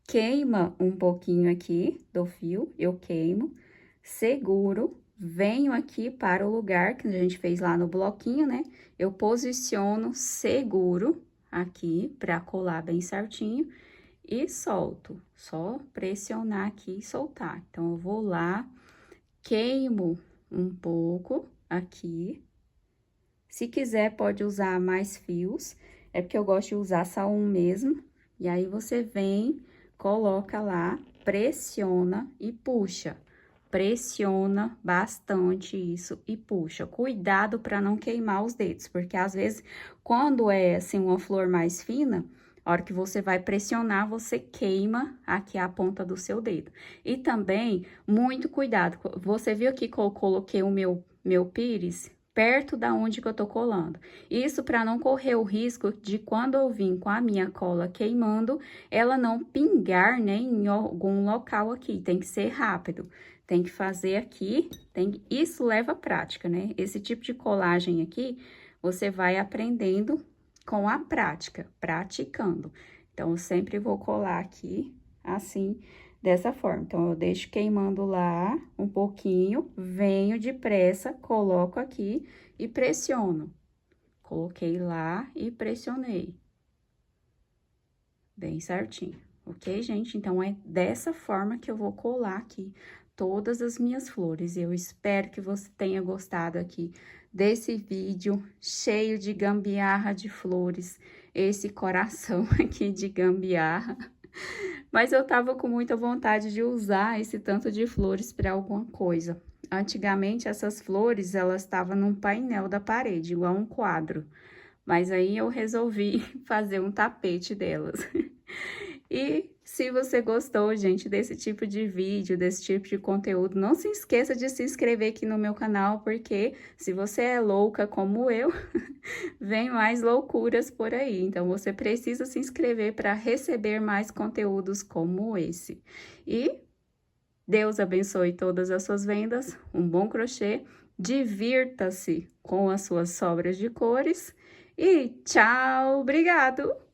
queima um pouquinho aqui do fio, eu queimo, seguro, venho aqui para o lugar que a gente fez lá no bloquinho, né? Eu posiciono seguro aqui para colar bem certinho e solto. Só pressionar aqui e soltar. Então, eu vou lá, queimo um pouco aqui. Se quiser, pode usar mais fios, é porque eu gosto de usar só um mesmo. E aí, você vem, coloca lá, pressiona e puxa. pressiona bastante isso e puxa. Cuidado para não queimar os dedos, porque às vezes, quando é assim uma flor mais fina, a hora que você vai pressionar, você queima aqui a ponta do seu dedo. E também, muito cuidado. Você viu aqui que eu coloquei o meu pires perto da onde que eu tô colando. Isso para não correr o risco de quando eu vim com a minha cola queimando, ela não pingar, né, em algum local aqui. Tem que ser rápido. Tem que fazer aqui, isso leva prática, né? Esse tipo de colagem aqui, você vai aprendendo com a prática, praticando. Então, eu sempre vou colar aqui, assim, dessa forma. Então, eu deixo queimando lá um pouquinho, venho depressa, coloco aqui e pressiono. Coloquei lá e pressionei. Bem certinho, ok, gente? Então, é dessa forma que eu vou colar aqui todas as minhas flores. Eu espero que você tenha gostado aqui desse vídeo cheio de gambiarra de flores, esse coração aqui de gambiarra. Mas eu tava com muita vontade de usar esse tanto de flores para alguma coisa. Antigamente, essas flores, elas estavam num painel da parede, igual um quadro. Mas aí eu resolvi fazer um tapete delas. E se você gostou, gente, desse tipo de vídeo, desse tipo de conteúdo, não se esqueça de se inscrever aqui no meu canal, porque se você é louca como eu, vem mais loucuras por aí. Então, você precisa se inscrever para receber mais conteúdos como esse. E Deus abençoe todas as suas vendas, um bom crochê, divirta-se com as suas sobras de cores e tchau, obrigado!